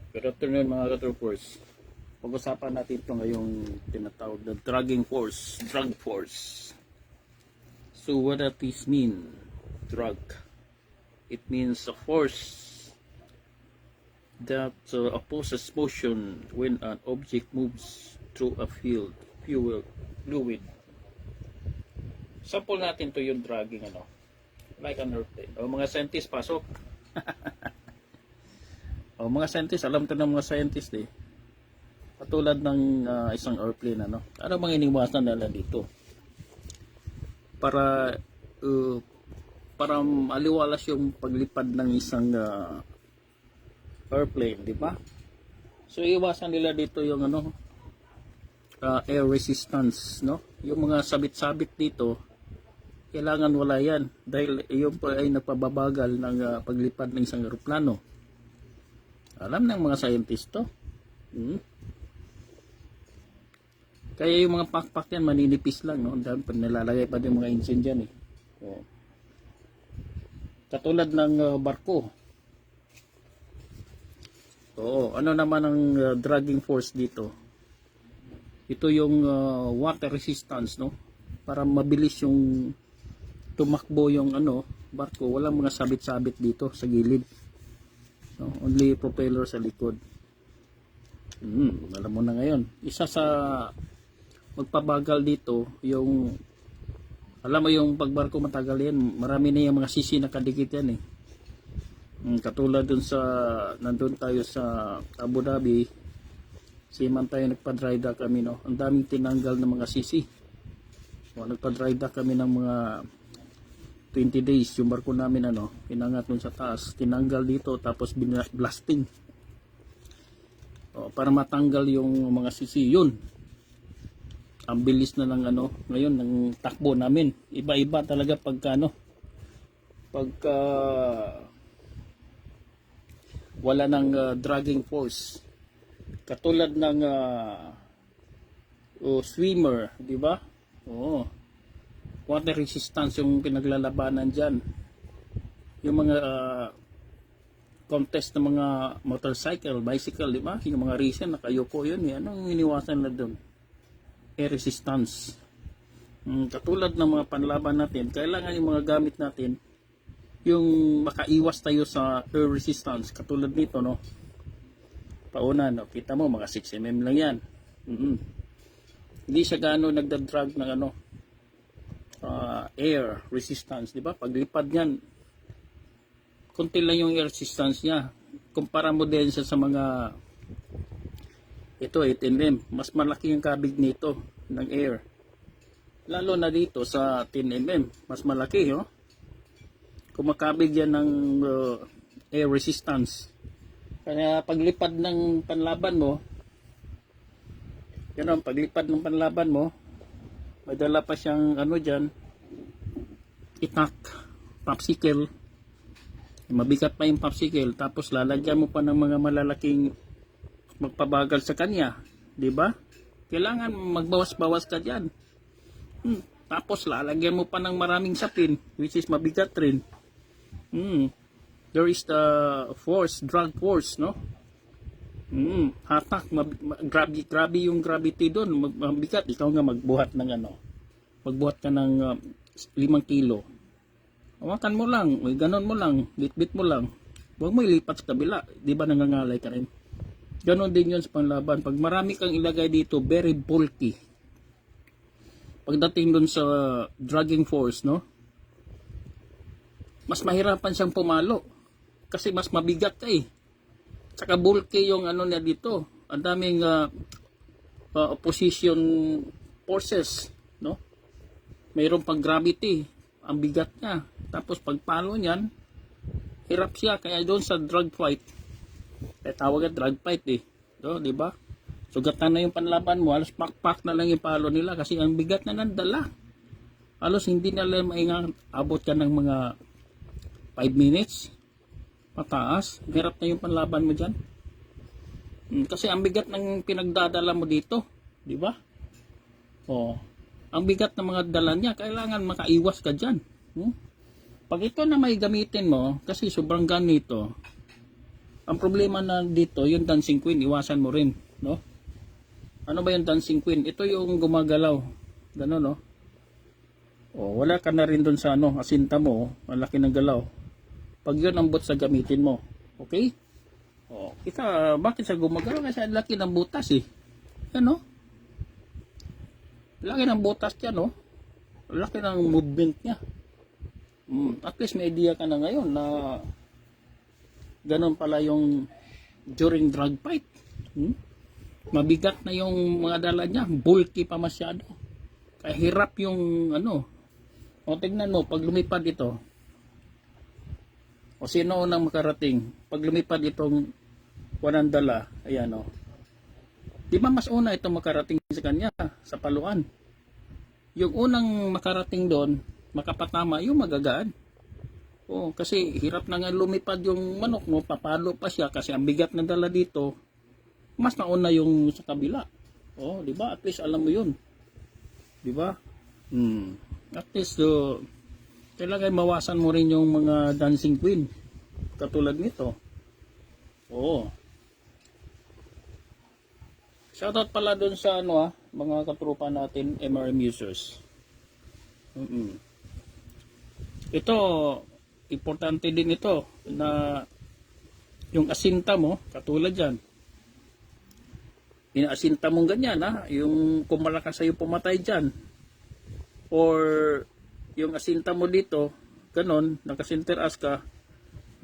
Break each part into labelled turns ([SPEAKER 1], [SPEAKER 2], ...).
[SPEAKER 1] Good afternoon mga ka-troopers. Pag-usapan natin ito ngayong tinatawag na drug force. So what does this mean? Drug. It means a force that opposes motion when an object moves through a fluid. Sample natin to yung dragging like an airplane. O mga scientist, pasok. O mga scientist, alam to ng mga scientist Katulad ng isang airplane ano bang iniwasan nila dito? Para maliwalas yung paglipad ng isang airplane, di ba? So iwasan nila dito yung air resistance, no? Yung mga sabit-sabit dito, kailangan wala yan dahil yun po ay nagpababagal ng paglipad ng isang eroplano. Alam ng mga scientist to. Kaya yung mga pakpak yan maninipis lang, no? Dahil nilalagay pa din mga engine dyan Katulad ng barko. Ano naman ang dragging force dito? Ito yung water resistance, no? Para mabilis yung tumakbo yung barko, walang mga sabit-sabit dito sa gilid. No, only propeller sa likod. Alam mo na ngayon. Isa sa magpabagal dito yung alam mo yung pagbarko matagal yan, marami na yung mga sisi nakadikit yan katulad dun sa nandun tayo sa Abu Dhabi, siman tayo nagpa-dry dock kami, no? Ang daming tinanggal ng mga sisi. Nagpa-dry dock kami ng mga 20 days yung barko namin pinangat dun sa taas, tinanggal dito tapos blasting para matanggal yung mga sisi. Yun ang bilis na ng ngayon ng takbo namin. Iba-iba talaga pagka wala ng dragging force. Katulad ng swimmer, di ba? Water resistance yung pinaglalabanan dyan. Yung mga contest ng mga motorcycle, bicycle, di ba? Yung mga recent nakayuko yun Anong iniwasan na doon? Air resistance. Katulad ng mga panlaban natin, kailangan yung mga gamit natin yung makaiwas tayo sa air resistance. Katulad nito, no? Pauna, no? Kita mo, mga 6mm lang yan. Hindi siya gaano nagdadrag ng air resistance, di ba? Paglipad niyan, konti lang yung air resistance niya. Kumpara mo din siya sa mga 8mm. Mas malaki yung kabig nito ng air. Lalo na dito sa 10mm, mas malaki, kumakabig yan ng air resistance. Kaya paglipad ng panlaban mo, paglipad ng panlaban mo, may dala pa siyang dyan, itak, popsicle. Mabigat pa yung popsicle, tapos lalagyan mo pa ng mga malalaking magpabagal sa kanya, di ba? Kailangan magbawas-bawas ka dyan. Tapos lalagyan mo pa ng maraming sapin, which is mabigat rin. There is the force, drag force, no? Hatak, grabe yung gravity doon, mabigat. Ikaw nga magbuhat ng magbuhat ka ng 5 kilo. Hawakan mo lang, ganon mo lang, bitbit mo lang. Huwag mo ilipat sa kabila, di ba nangangalay ka rin? Ganon din yun sa panlaban. Pag marami kang ilagay dito, very bulky. Pagdating dun sa dragging force, no? Mas mahirapan siyang pumalo. Kasi mas mabigat ka Saka bulky yung niya dito. Ang daming opposition forces, no? Mayroon pang gravity. Ang bigat niya. Tapos pagpalo niyan, hirap siya. Kaya doon sa drug fight, tawag drug fight di ba? Sugatan na yung panlaban mo, halos pak-pak na lang yung palo nila kasi ang bigat na nandala. Halos hindi na lang abot ka ng mga 5 minutes pataas, hirap na yung panlaban mo dyan. Kasi ang bigat ng pinagdadala mo dito, di ba? Ang bigat ng mga dala niya, kailangan makaiwas ka dyan. Pag ito na may gamitin mo, kasi sobrang ganito, Ang problema na dito, yung dancing queen, iwasan mo rin, no? Ano ba yung dancing queen? Ito yung gumagalaw. Gano'n, no? O, wala ka na rin dun sa ano, asinta mo, malaki ng galaw. Pag yun ang bot sa gamitin mo. Okay? O, kita, bakit sa gumagalaw? Kasi ang laki ng butas eh. Yan, no? Laki ng butas yan, no? Laki ng movement niya. At least may idea ka na ngayon na ganun pala yung during drug fight. Mabigat na yung mga dala niya, bulky pa masyado. Kaya hirap yung ano. O tignan mo, pag lumipad ito, o sino unang makarating, pag lumipad itong walang dala, ayan o. Di ba mas una itong makarating sa kanya, sa paluan? Yung unang makarating doon, makapatama, yung magagaan. O, kasi hirap na nga lumipad yung manok mo, papalo pa siya kasi ang bigat na dala dito, mas nauna yung sa kabila. Oh, di ba? At least alam mo 'yun. Di ba? At least kailangan mawasan mo rin yung mga dancing queen katulad nito. Oo. Shoutout pala doon sa ano mga katrupa natin MRM users. Ito importante din ito na yung asinta mo katulad yan. Inaasinta mong ganyan yung kung malakas sa'yo pumatay dyan or yung asinta mo dito ganon, nakasinteras ka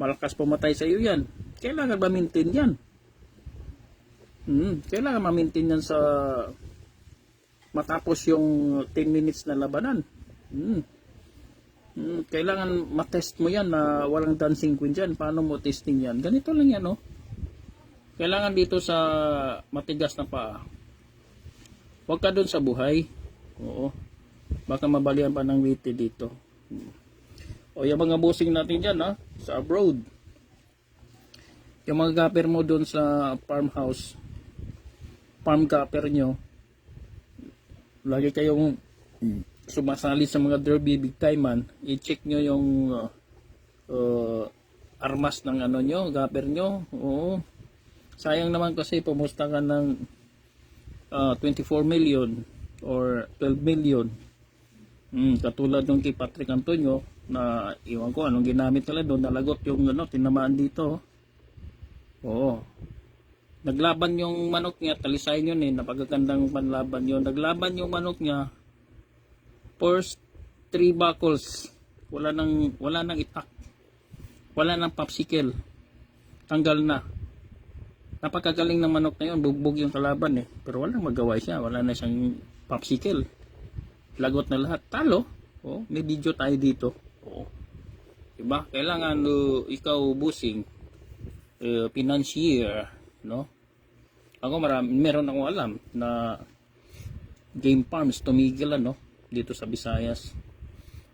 [SPEAKER 1] malakas pumatay sa'yo yan, kailangan ma-maintain yan. Kailangan ma-maintain yan sa matapos yung 10 minutes na labanan. Kailangan matest mo yan na walang dancing queen dyan. Paano mo testing yan? Ganito lang yan kailangan dito sa matigas na paa. Huwag ka dun sa buhay. Oo. Baka mabalian pa ng witi dito. O yung mga bossing natin dyan sa abroad. Yung mga gapper mo dun sa farmhouse. Farm gapper nyo. Lagi kayong sumasali sa mga derby big time man. I-check nyo yung armas ng ano nyo, gapper nyo. Oo. Sayang naman kasi pumusta ka ng 24 million or 12 million. Katulad nung kay Patrick Antonio na iwan ko anong ginamit nila doon, nalagot yung tinamaan dito. Oo. Naglaban yung manok niya, talisayin yun napagagandang panlaban yun. Naglaban yung manok niya, first 3 buckles, wala nang itak, wala nang popsicle, tanggal na. Napakagaling ng manok na yun, bugbog yung kalaban pero walang magawa siya, wala na siyang popsicle, lagot na lahat, talo. May video tayo dito. Diba? Kailangan ikaw busing financier, ako meron akong alam na game farms tumigil dito sa Visayas,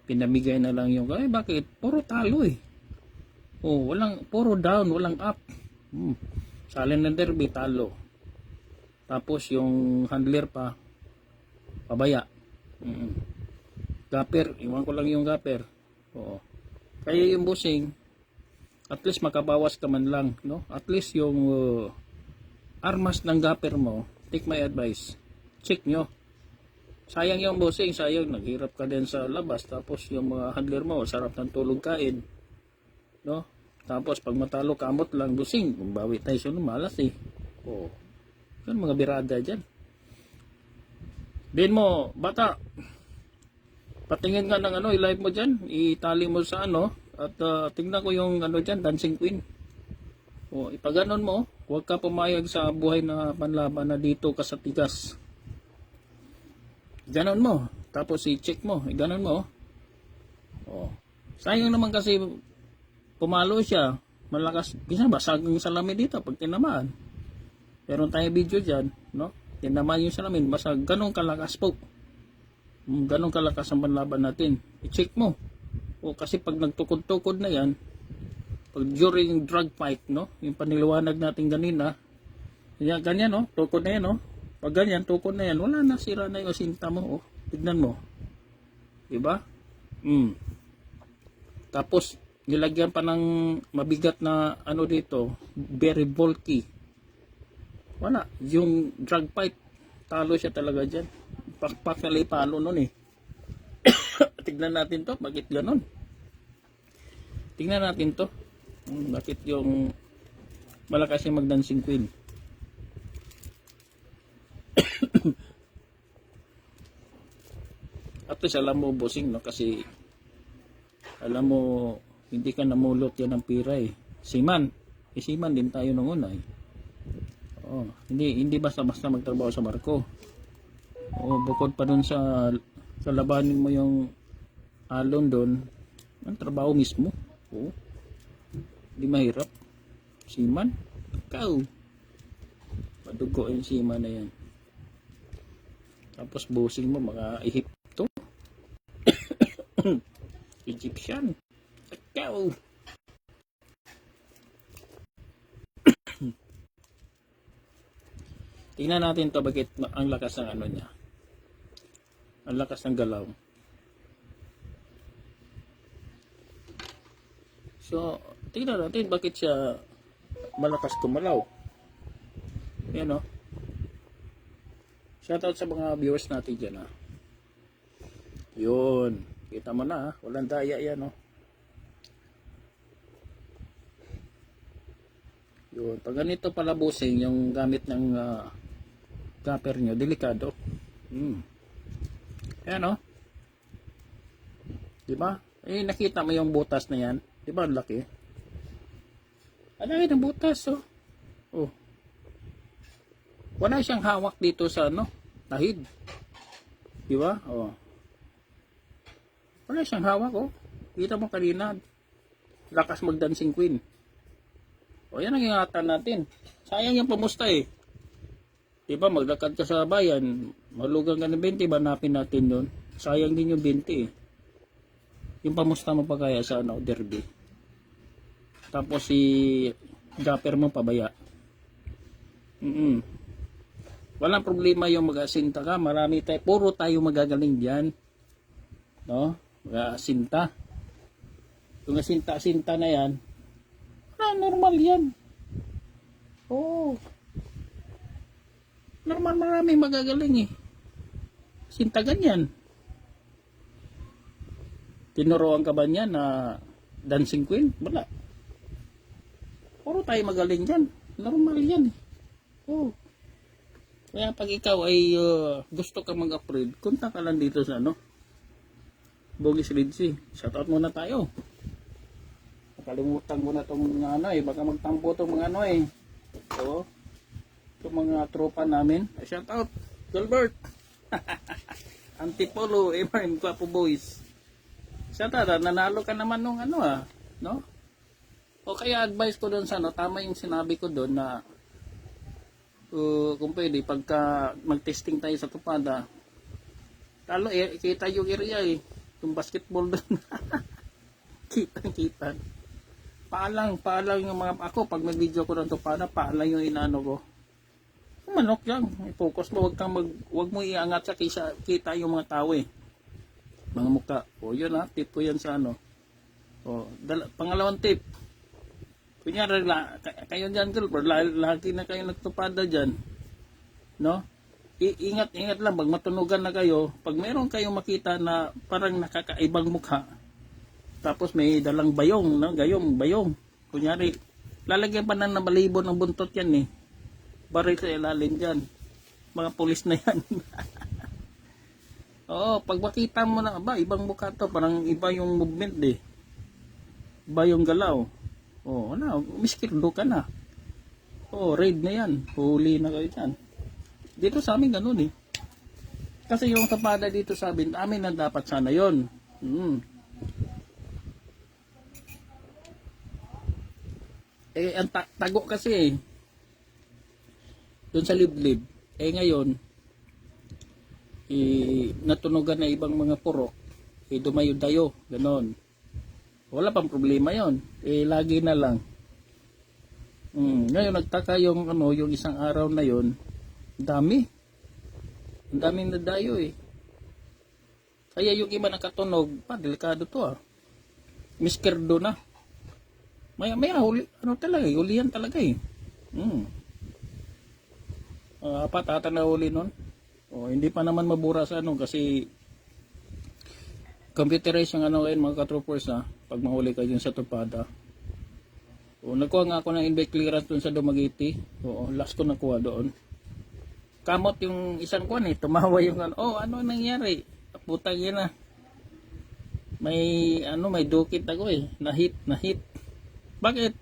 [SPEAKER 1] pinamigay na lang yung bakit puro talo puro down, walang up. Sa alin ng derby talo, tapos yung handler pa pabaya. Gapper, iwan ko lang yung gapper. Kaya yung bossing, at least makabawas ka man lang, at least yung armas ng gapper mo, take my advice, check nyo. Sayang yung bossing, sayang, naghirap ka din sa labas, tapos yung mga handler mo, sarap ng tulog kain, tapos pag matalo kamot lang, bossing, kung bawi tayo siya malas yan mga birada dyan. Din mo, bata, patingin nga ng i-live mo dyan, itali mo sa at tingnan ko yung dyan, dancing queen. Ipaganon mo, huwag ka pumayag sa buhay na panlaban na dito ka sa tigas. Ganon mo, tapos i-check mo, ganon mo. Sayang naman kasi pumalo siya, malakas, bisa basag yung salamin dito pag tinamaan. Meron tayo video dyan, tinamaan yung salamin, basag, ganun kalakas po. Ganun kalakas ang panlaban natin. I-check mo. Kasi pag nagtukod-tukod na yan, pag during drug fight, yung paniliwanag natin ganina, ganyan, tukod na yan, pag ganyan, tukod na yan, wala na, sira na yung asinta mo, tignan mo. Diba? Tapos, nilagyan pa ng mabigat na ano dito, very bulky. Wala, yung drag pipe, talo siya talaga dyan. Pakpak na palo nun eh. Tignan natin to, bakit ganon? Tignan natin to. Bakit yung malakas yung mag-dancing queen? At least alam mo bossing, no? Kasi alam mo hindi ka namulot yan ng pira eh. Siman din tayo nung una eh. Oh, hindi basta-basta magtrabaho sa barko. Oh, bukod pa dun sa labanin mo yung alon doon, ang trabaho mismo. Oh. Hindi mahirap. Siman, ikaw. Madugo yung siman na yan. Tapos busing mo, mga Ehipto. Egyptian. Ikaw. Tingnan natin to bakit ang lakas ng ano niya. Ang lakas ng galaw. So, tingnan natin bakit siya malakas kumalaw. Yan o. Shoutout sa mga viewers natin dyan ha. Yun. Kita mo na ha. Walang daya yan o. Yun. Pag ganito pala busing yung gamit ng gapper nyo, delikado. Ayan o. Diba? Eh nakita mo yung butas na yan. Diba ang laki? Ang laki ng butas oh. Oh. Wala siyang hawak dito sa ano, tahid. Diba? Oh. Wala siyang hawak oh. Kita mo kanina. Lakas mag-dancing queen. O yan ang ingatan natin. Sayang yung pamusta eh. Diba maglakad ka sa bayan, malugang ka ng 20, banapin natin doon. Sayang din yung 20 eh. Yung pamusta mo pa kaya sa ano, derby. Tapos si gapper mo pabaya. Walang problema yung mag-asinta ka. Marami tayo, puro tayo magagaling diyan. No? Mag-asinta. Yung asinta-asinta na yan, normal yan. Oh. Normal, marami magagaling eh. Sinta ganyan. Tinuruan ka ba niya na dancing queen? Wala. Puro tayo magaling dyan. Normal yan eh. Oh. Kaya pag ikaw ay gusto ka mag-upgrade, kunta ka lang dito sa ano, Bugis Red Sea. Shoutout muna tayo. Nakalimutan ko na itong ano eh. Baka magtampo itong mga ano eh. So, itong mga tropa namin. Shoutout, Gilbert. Antipolo, Eman, Guapo Boys. Shoutout, nanalo ka naman nung ano ah. No? O kaya advice ko doon sa ano, tama yung sinabi ko doon na kung pwede, pagka mag-testing tayo sa tupada, talo eh, kita yung area eh. Yung basketball doon. Kita. Paalang yung mga, ako pag mag-video ko ng tupada, paalang yung inaano ko. Manok yan, i-focus mo, wag mo iangat sa kita yung mga tao eh. Mga mukha. O yun ha, tip ko yan sa ano. O, pangalawang tip. Kunyari, kayo dyan, Gilbert, lagi na kayo nagtupada dyan. No? Ingat lang, pag matunugan na kayo, pag meron kayong makita na parang nakakaibang mukha, tapos may dalang bayong, no? Bayong. Kunyari, lalagyan pa na ng balibo ng buntot yan eh. Baril sa ilalim dyan. Mga pulis na yan. Oo, pag makita mo na, ibang mukha to, parang iba yung movement eh. Iba yung galaw. Oo, miskirdo ka na. Oo, raid na yan. Huli na kayo dyan. Dito sa amin ganun eh. Kasi yung tapada dito sa amin na dapat sana yon. Eh, ang tago kasi eh. Doon sa liblib. Eh ngayon, natunugan na ibang mga purok. Dumayo-dayo. Ganon. Wala pang problema yon. Lagi na lang. Ngayon, nagtaka yung, yung isang araw na yon. Dami. Ang daming nadayo eh. Kaya yung iba nakatunog, delikado to ah. Miskerdo na. May huli, ano talaga, hulihan talaga eh. Apat ata na huli nun. Hindi pa naman mabura sa ano kasi computerized yung ano ngayon mga ka-troopers ha, pag mahuli ka dun sa tupada. Nagkuha nga ako ng invite clearance dun sa Dumaguete. Last ko nakuha doon. Kamot yung isang kuwan eh, tumawa yung ano, ano nangyari? Putang ina. May dukit ako eh, na hit. Bakit?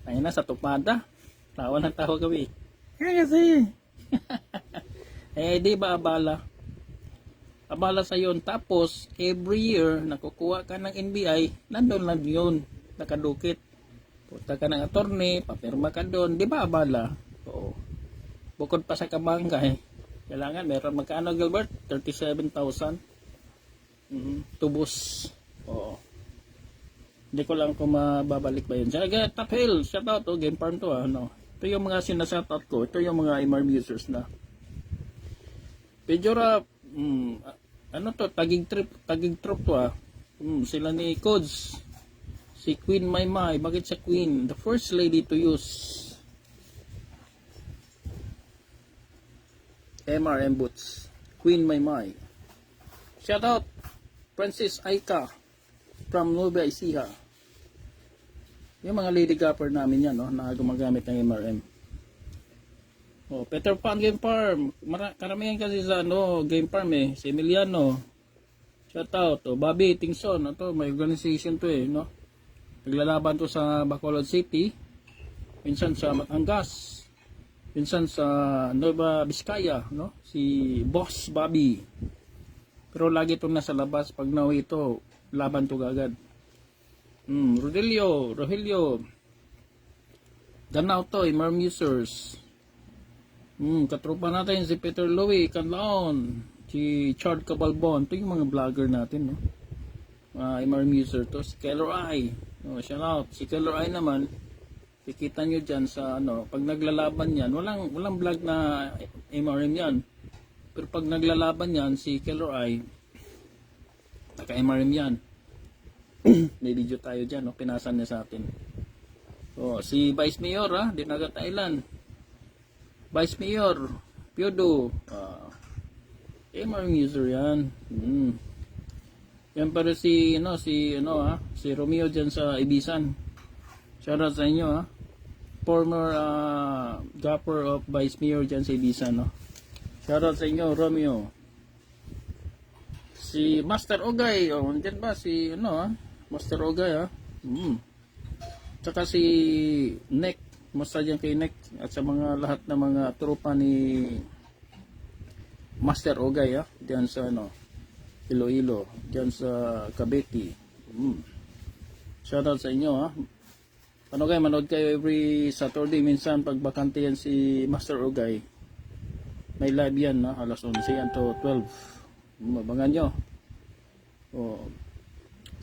[SPEAKER 1] Ay na sa tupada. Tawa ng tawa kami. Kasi di ba abala? Abala sa yon. Tapos every year nakukuha ka ng NBI, nandun lang yun, nakadukit. Punta ka ng attorney, papirma ka doon, di ba abala? Bukod pa sa kabangkay, kailangan meron magkano Gilbert? 37,000 tubos. Hindi ko lang kung mababalik ba yun. Top Hill, shout out Game Farm to Ito yung mga sinashout ko, ito yung mga MRM users na Pejora, tagig trip to sila ni Codes, si Queen Maymay. Bakit sa Queen? The first lady to use MRM boots, Queen Maymay. Shout out Princess Aika from Nueva Ecija. Yung mga lady gapper namin yan na gumagamit ng MRM. Peter Pan Game Farm. Karamihan kasi sa Game Farm si Emiliano. Shout out. Bobby Tingson. May organization to naglalaban to sa Bacolod City. Minsan sa Batangas. Minsan sa Nueva Vizcaya. Si Boss Bobby. Pero lagi to nasa labas. Pag nauwi ito, laban to agad. Rogelio. Ganaw to, MRM users. Katropa natin si Peter Louie Canlaon, si Chard Cabalbon. Ito yung mga vlogger natin MRM user to. Si Keller I. Shout out. Si Keller I naman, kikita nyo dyan sa pag naglalaban yan, walang vlog na MRM yan. Pero pag naglalaban yan, si Keller I, naka-MRM yan. May video tayo dyan, pinasan niya sa atin. Si Vice Mayor Dinagat Island. Vice Mayor Piodo, MRM user yan. Yan para si Romeo dyan sa Ibisan. Shoutout sa inyo former gapper of Vice Mayor dyan sa Ibisan Shoutout sa inyo Romeo. Si Master Ogay, andyan ba si Master Ogay Tsaka si Nick, musta dyan kay Nick at sa mga lahat ng mga tropa ni Master Ogay dyan sa Iloilo, dyan sa Cavite. Shoutout sa inyo manood kayo every Saturday. Minsan pag bakante yan si Master Ogay, may live yan alas 11 yan to 12. Mabangan nyo.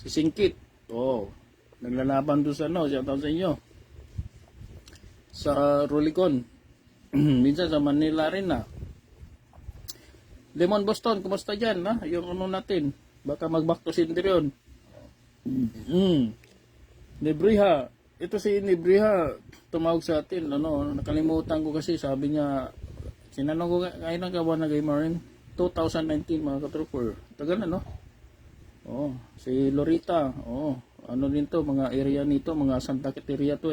[SPEAKER 1] Si Singkit naglalaban doon sa shoutout sa inyo sa Rulicon. Minsan sa Manila rin Lemon Boston, kumusta dyan yung natin, baka mag-back to sender yun. Nebriha, ito si Nebriha tumawag sa atin, nakalimutan ko kasi, sabi niya, sinanong ko kailan ka ba nag-MRM? 2019 mga katrooper, tagal na si Lorita, din to, mga area nito, mga Santa Cateria to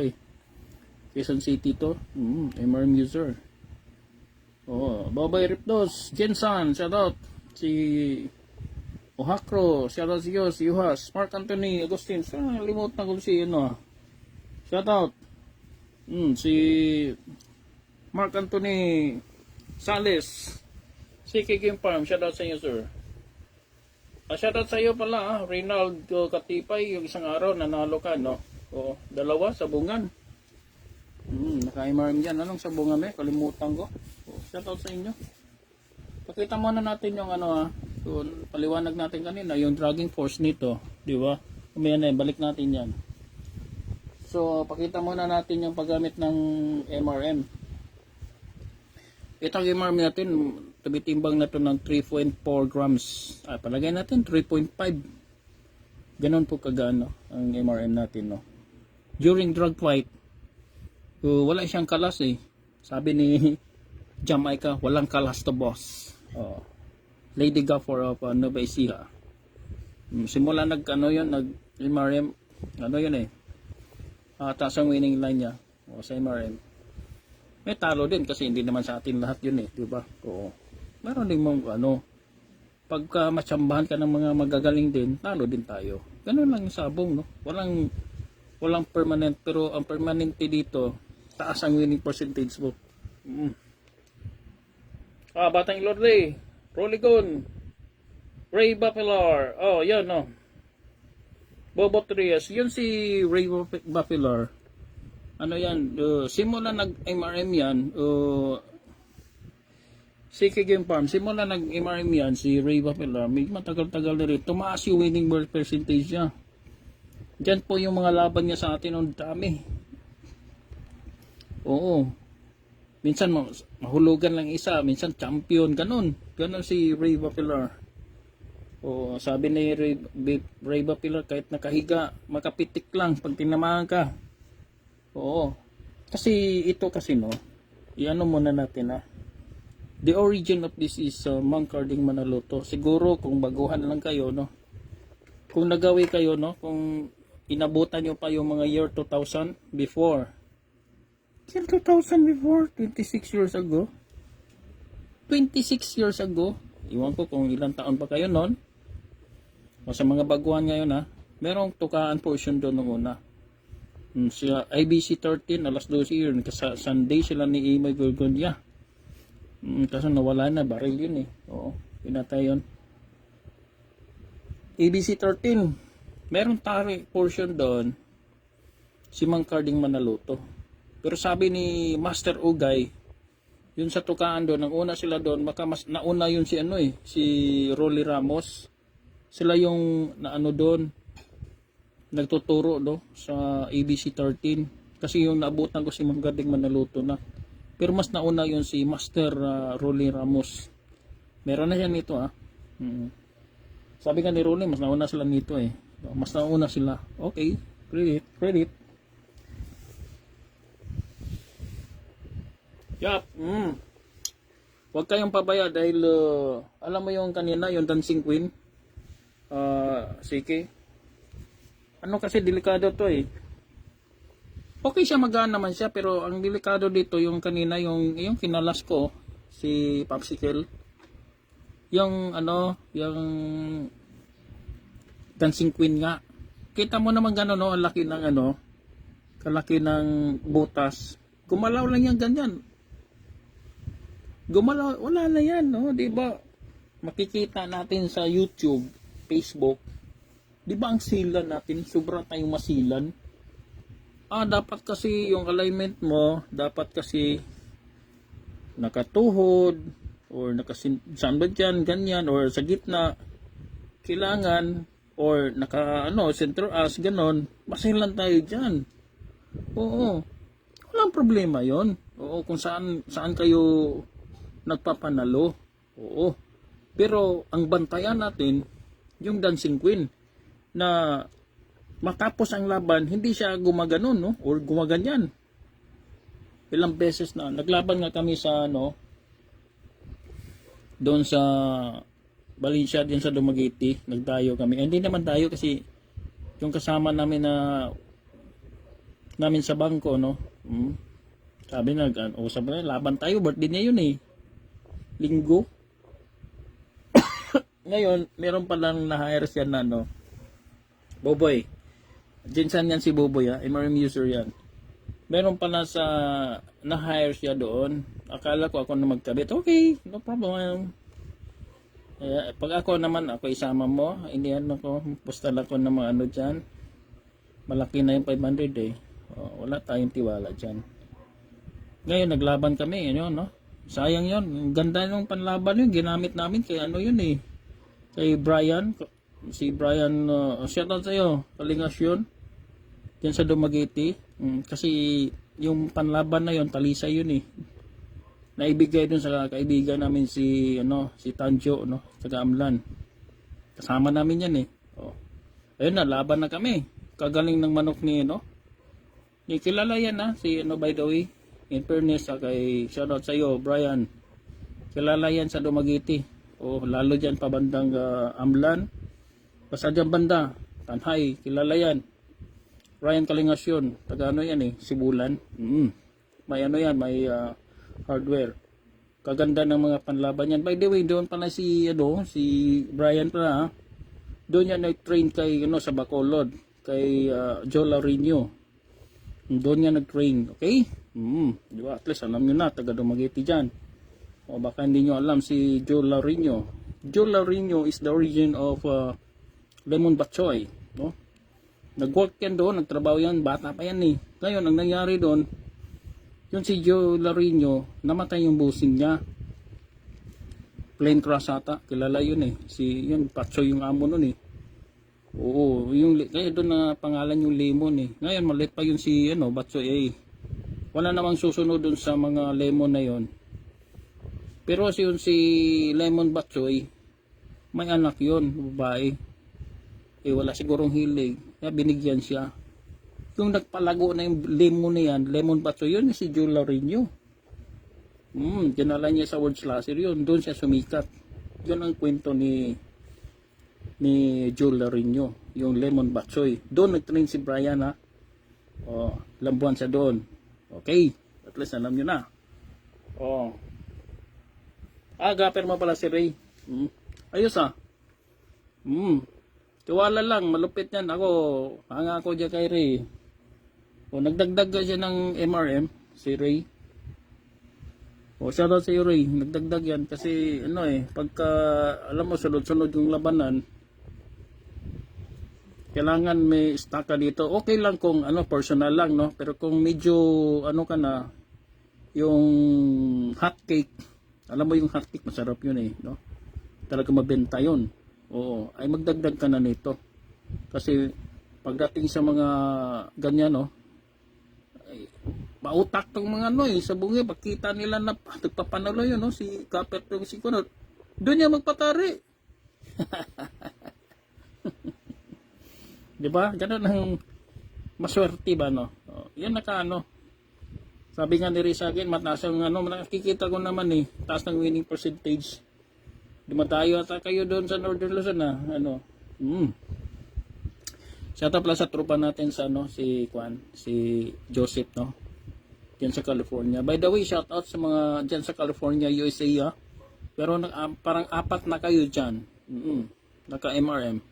[SPEAKER 1] Quezon City to, MRM user. Babay Ripdos, Jensan, shoutout. Si Ohakro, shoutout si Yos, si Yuhas, Mark Anthony Agustin, limot na ko si shoutout. Si Mark Anthony Sales, si Game Farm, shoutout sa inyo sir. Shoutout sa iyo pala Reynaldo Katipay, yung isang araw nanalo ka dalawa sa bungan. Naka-MRM dyan. Anong sabungan kalimutan ko. Shoutout sa inyo. Pakita muna natin yung paliwanag natin kanina, yung dragging force nito, di ba? Balik natin yan. So, pakita muna natin yung paggamit ng MRM. Itong MRM natin, tumitimbang na to ng 3.4 grams. Palagay natin 3.5. Ganon po kagano ang MRM natin, during drug fight, wala siyang kalas eh. Sabi ni Jamaica, walang kalas to boss. Lady Gafford of Nueva Ecija. Simula nag MRM, yun eh. Taas ang winning line niya sa MRM. May talo din kasi hindi naman sa atin lahat yun eh, di ba? Oo. Meron din mong pagka matsambahan ka ng mga magagaling din, talo din tayo. Ganun lang yung sabong, no? Walang permanent, pero ang permanente dito, taas ang winning percentage mo. Batang Lorde, Roligon, Ray Bapilar. Yan no. Bobo Trias, yun si Ray Bapilar. Ano yan, simula nag-MRM yan, CK Game Farm, simula nag-MRM yan, si Ray Bapilar, may matagal-tagal na rin, tumaas yung winning percentage niya. Diyan po yung mga laban niya sa atin, ang dami. Oo. Minsan mahulugan lang isa, minsan champion, ganun si Ray Bapilar. Sabi ni Ray Bapilar, kahit nakahiga, makapitik lang pag tinamaan ka. Kasi ito kasi no, iano muna natin the origin of this is Mang Carding Manaluto. Siguro kung baguhan lang kayo no, kung nagawi kayo no, kung inabutan nyo pa yung mga year 2000 before, year 2000 before, 26 years ago, iwan ko kung ilang taon pa kayo noon, o sa mga baguhan ngayon merong tukaan portion doon nung una. Siya IBC 13 alas 12 yun, kasi Sunday sila ni Imoy Gorgonya. Kasi nawala na, baril yun eh. Pinatay yun. ABC 13 meron tari portion doon si Mang Carding Manaluto. Pero sabi ni Master Ugay, yun sa tukaan doon, ang una sila doon, mas nauna yun si si Rolly Ramos. Sila yung doon, nagtuturo sa ABC 13. Kasi yung naabutan ko si Mang Carding Manaluto na. Pero mas nauna yun si Master Rolly Ramos. Meron na yan nito Sabi ka ni Rolly, mas nauna sila nito eh. Mas nauna sila. Okay, credit. Yup. Huwag kayong pabaya dahil alam mo yung kanina, yung Dancing Queen. Sige. Kasi delikado to eh. Okay siya, magaan naman siya, pero ang delikado dito yung kanina, yung kinalas ko si Popsicle. Yung yung Dancing Queen nga. Kita mo naman gano'n ang laki ng kalaki ng butas. Gumalaw lang yan ganyan. Gumalaw, wala na yan, di ba? Makikita natin sa YouTube, Facebook. Di ba ang silan natin, sobra tayong masilan. Dapat kasi yung alignment mo, dapat kasi nakatuhod, or saan ba dyan, ganyan, or sa gitna, kailangan, or center as, ganon, masilan tayo dyan. Walang problema yon. Kung saan kayo nagpapanalo. Pero ang bantayan natin, yung Dancing Queen, na matapos ang laban, hindi siya gumaganon, or gumaganyan. Ilang beses na, naglaban nga kami sa, doon sa Valencia, din sa Dumaguete, nagdayo kami. Hindi naman dayo kasi yung kasama namin namin sa bangko, sabi usap na, laban tayo, birthday niya yun eh. Linggo. Ngayon, meron palang na-hire siya na, Boboy. Jinsan yan si Boboy, MRM user yan. Meron pala sa na-hire siya doon. Akala ko ako na magkabit. Okay, no problem. Pag ako naman, ako isama mo, hindi postal ako ng mga dyan. Malaki na yung 500 eh. Wala tayong tiwala dyan. Ngayon, naglaban kami, sayang yun. Ganda yung panlaban yun, ginamit namin kay yun eh. Kay Brian, si Brian, shoutout sa'yo, Kalingas yun. Diyan sa Dumaguete. Kasi yung panlaban na yun, talisay yun eh. Naibigay dun sa kaibigan namin si Tanjo, taga Amlan. Kasama namin yan eh. Ayun na, laban na kami. Kagaling ng manok ni Di kilala yan ha, si ano by the way. In fairness kay shoutout sa iyo, Brian. Kilala yan sa Dumaguete. O lalo dyan pabandang Amlan. Basta dyan banda, Tanhay, kilala yan. Ryan Kalingasyon, taga ano yan Sibulan. May ano yan, may hardware. Kaganda ng mga panlaban yan. By the way, doon pala si Brian pala ha. Doon yan nag-train kay sa Bacolod, kay Joe Laurinio. Doon yan nag-train, okay? Di ba? At least alam nyo na, taga Dumaguete dyan. O baka hindi nyo alam si Joe Laurinio. Joe Laurinio is the origin of Lemon Batchoy, no? Nag-work yan doon, nagtrabaho yan, bata pa yan Ngayon, ang nangyari doon, yun si Joe Laurinio, namatay yung busing niya. Plane crash ata, kilala yun yun, Batchoy yung amo nun Oo, kaya doon na pangalan yung Lemon Ngayon, maliit pa yun si Batchoy Wala namang susunod doon sa mga Lemon na yun. Pero si Lemon Batchoy, may anak yun, babae. Wala sigurong hilig. Kaya binigyan siya. Yung nagpalago na yung lemon na yan, Lemon Batchoy, yun si Joe Laurinio. Dinala niya sa World Slasher yun. Doon siya sumikat. Yun ang kwento ni Joe Laurinio, yung Lemon Batchoy. Doon nag-train si Brian lambuan siya doon. Okay, at least alam nyo na. Gapper mo pala si Ray. Ayos Tiwala lang, malupit yan. Hanga ako dyan kay Ray. Nagdagdag siya ng MRM, si Ray. Shoutout sa iyo Ray, nagdagdag yan. Kasi pagka, alam mo, sunod-sunod yung labanan, kailangan may stock ka dito. Okay lang kung personal lang, no? Pero kung medyo, ka na, yung hot cake, alam mo yung hot cake, masarap yun no? Talaga mabenta yun. Oo, ay magdagdag ka na nito. Kasi pagdating sa mga ganyan, ay pautak tong mga sa bungi, pagkita nila na nagpapanalo yun, si Kapet yung si Kunot. Doon niya magpatari. Di ba? Ganun ang maswerte ba, yan sabi nga ni Ray sa akin, mataas ang nakikita ko naman taas ng winning percentage. Dumatayo ata kayo doon sa Northern Luzon Shout out pala sa tropa natin sa si Joseph diyan sa California. By the way, shout out sa mga diyan sa California, USA Pero parang 4 na kayo diyan. Naka MRM.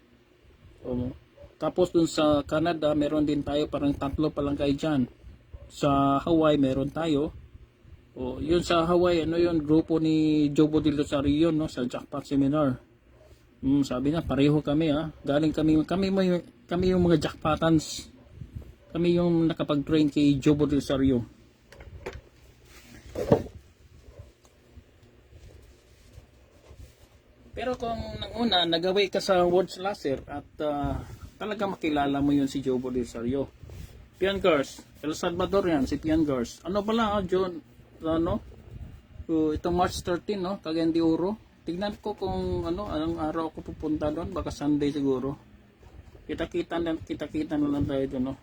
[SPEAKER 1] Tapos dun sa Canada, meron din tayo, parang 3 pa lang kayo diyan. Sa Hawaii meron tayo. Yun sa Hawaii, yun, grupo ni Jobo de Rosario, sa Jackpot Seminar. Sabi na, pareho kami, Galing kami yung mga jackpotans. Kami yung nakapag-train kay Jobo de Rosario. Pero kung nang una, nagaway ka sa World Slasher at talaga makilala mo yun si Jobo de Rosario. Pian Gars, El Salvador yan, si Pian Gars. Ano pala, John? Itong March 13 Cagayan de Oro. Tignan ko kung anong araw ako pupunta doon, baka Sunday siguro. Kita-kita na lang tayo doon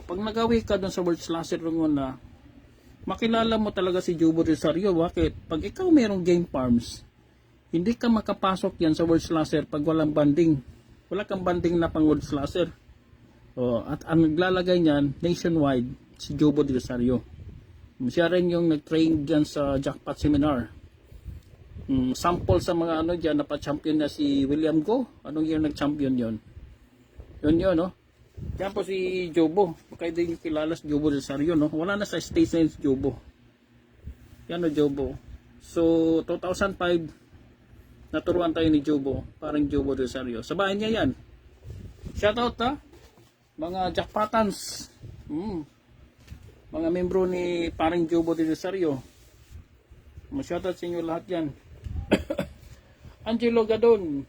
[SPEAKER 1] pag nagawi ka doon sa World Slasher na makilala mo talaga si Jobo de Rosario. Bakit? Pag ikaw mayroong game farms, hindi ka makapasok yan sa World Slasher pag walang banding. Wala kang banding na pang World Slasher. At ang naglalagay niyan nationwide si Jobo de Rosario. Siya rin yung nag-train dyan sa Jackpot Seminar. Sample sa mga dyan, napa-champion na si William Go. Anong year nag-champion yon? Yun, Yan po si Jobo. Kaya din kilala si Jobo de Rosario, Wala na sa stage na si Jobo. Yan Jobo. So, 2005, naturuan tayo ni Jobo. Parang Jobo de Rosario. Sa bahay niya yan. Shoutout mga Jackpotans. Mga membro ni parang Jobo de Rosario. Shoutout sa inyo lahat yan. Angelo Gadon.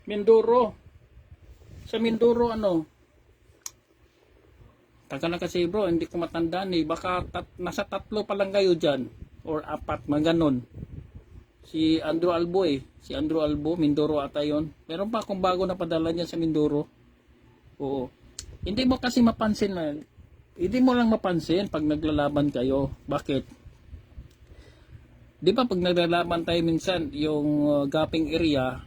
[SPEAKER 1] Mindoro. Sa Mindoro taga na kasi bro, hindi ko matandaan Baka nasa 3 pa lang kayo dyan. Or 4, mga ganon. Si Andrew Albo eh. Si Andrew Albo, Mindoro ata yun. Meron pa akong bago na padala niya sa Mindoro. Oo. Hindi mo kasi mapansin na, hindi mo lang mapansin pag naglalaban kayo. Bakit? Di ba pag naglalaban tayo minsan, yung gaping area,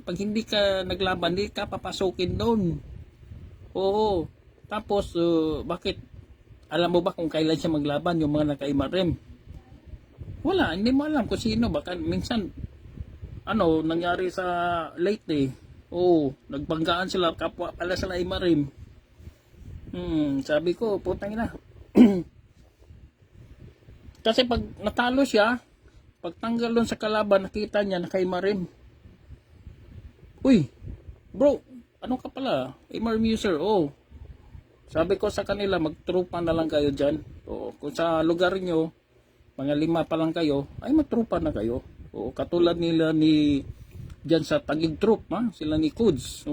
[SPEAKER 1] pag hindi ka naglaban, hindi ka papasukin doon. Oo. Tapos, bakit? Alam mo ba kung kailan siya maglaban, yung mga naka-imarem? Wala, hindi mo alam kung sino. Baka minsan, nangyari sa Leyte. Oo, nagbanggaan sila, kapwa pala sila imarem. Sabi ko, putang ina. Kasi pag natalo siya, pag tanggal doon sa kalaban, nakita niya, naka-imarem. Uy, bro, ano ka pala? Imarem user, oh. Sabi ko sa kanila, magtrupa na lang kayo dyan. Oo, kung sa lugar nyo, mga 5 pa lang kayo, ay magtrupa na kayo. Oo, katulad nila ni dyan sa Tagig Troop, ha? Sila ni Kuds.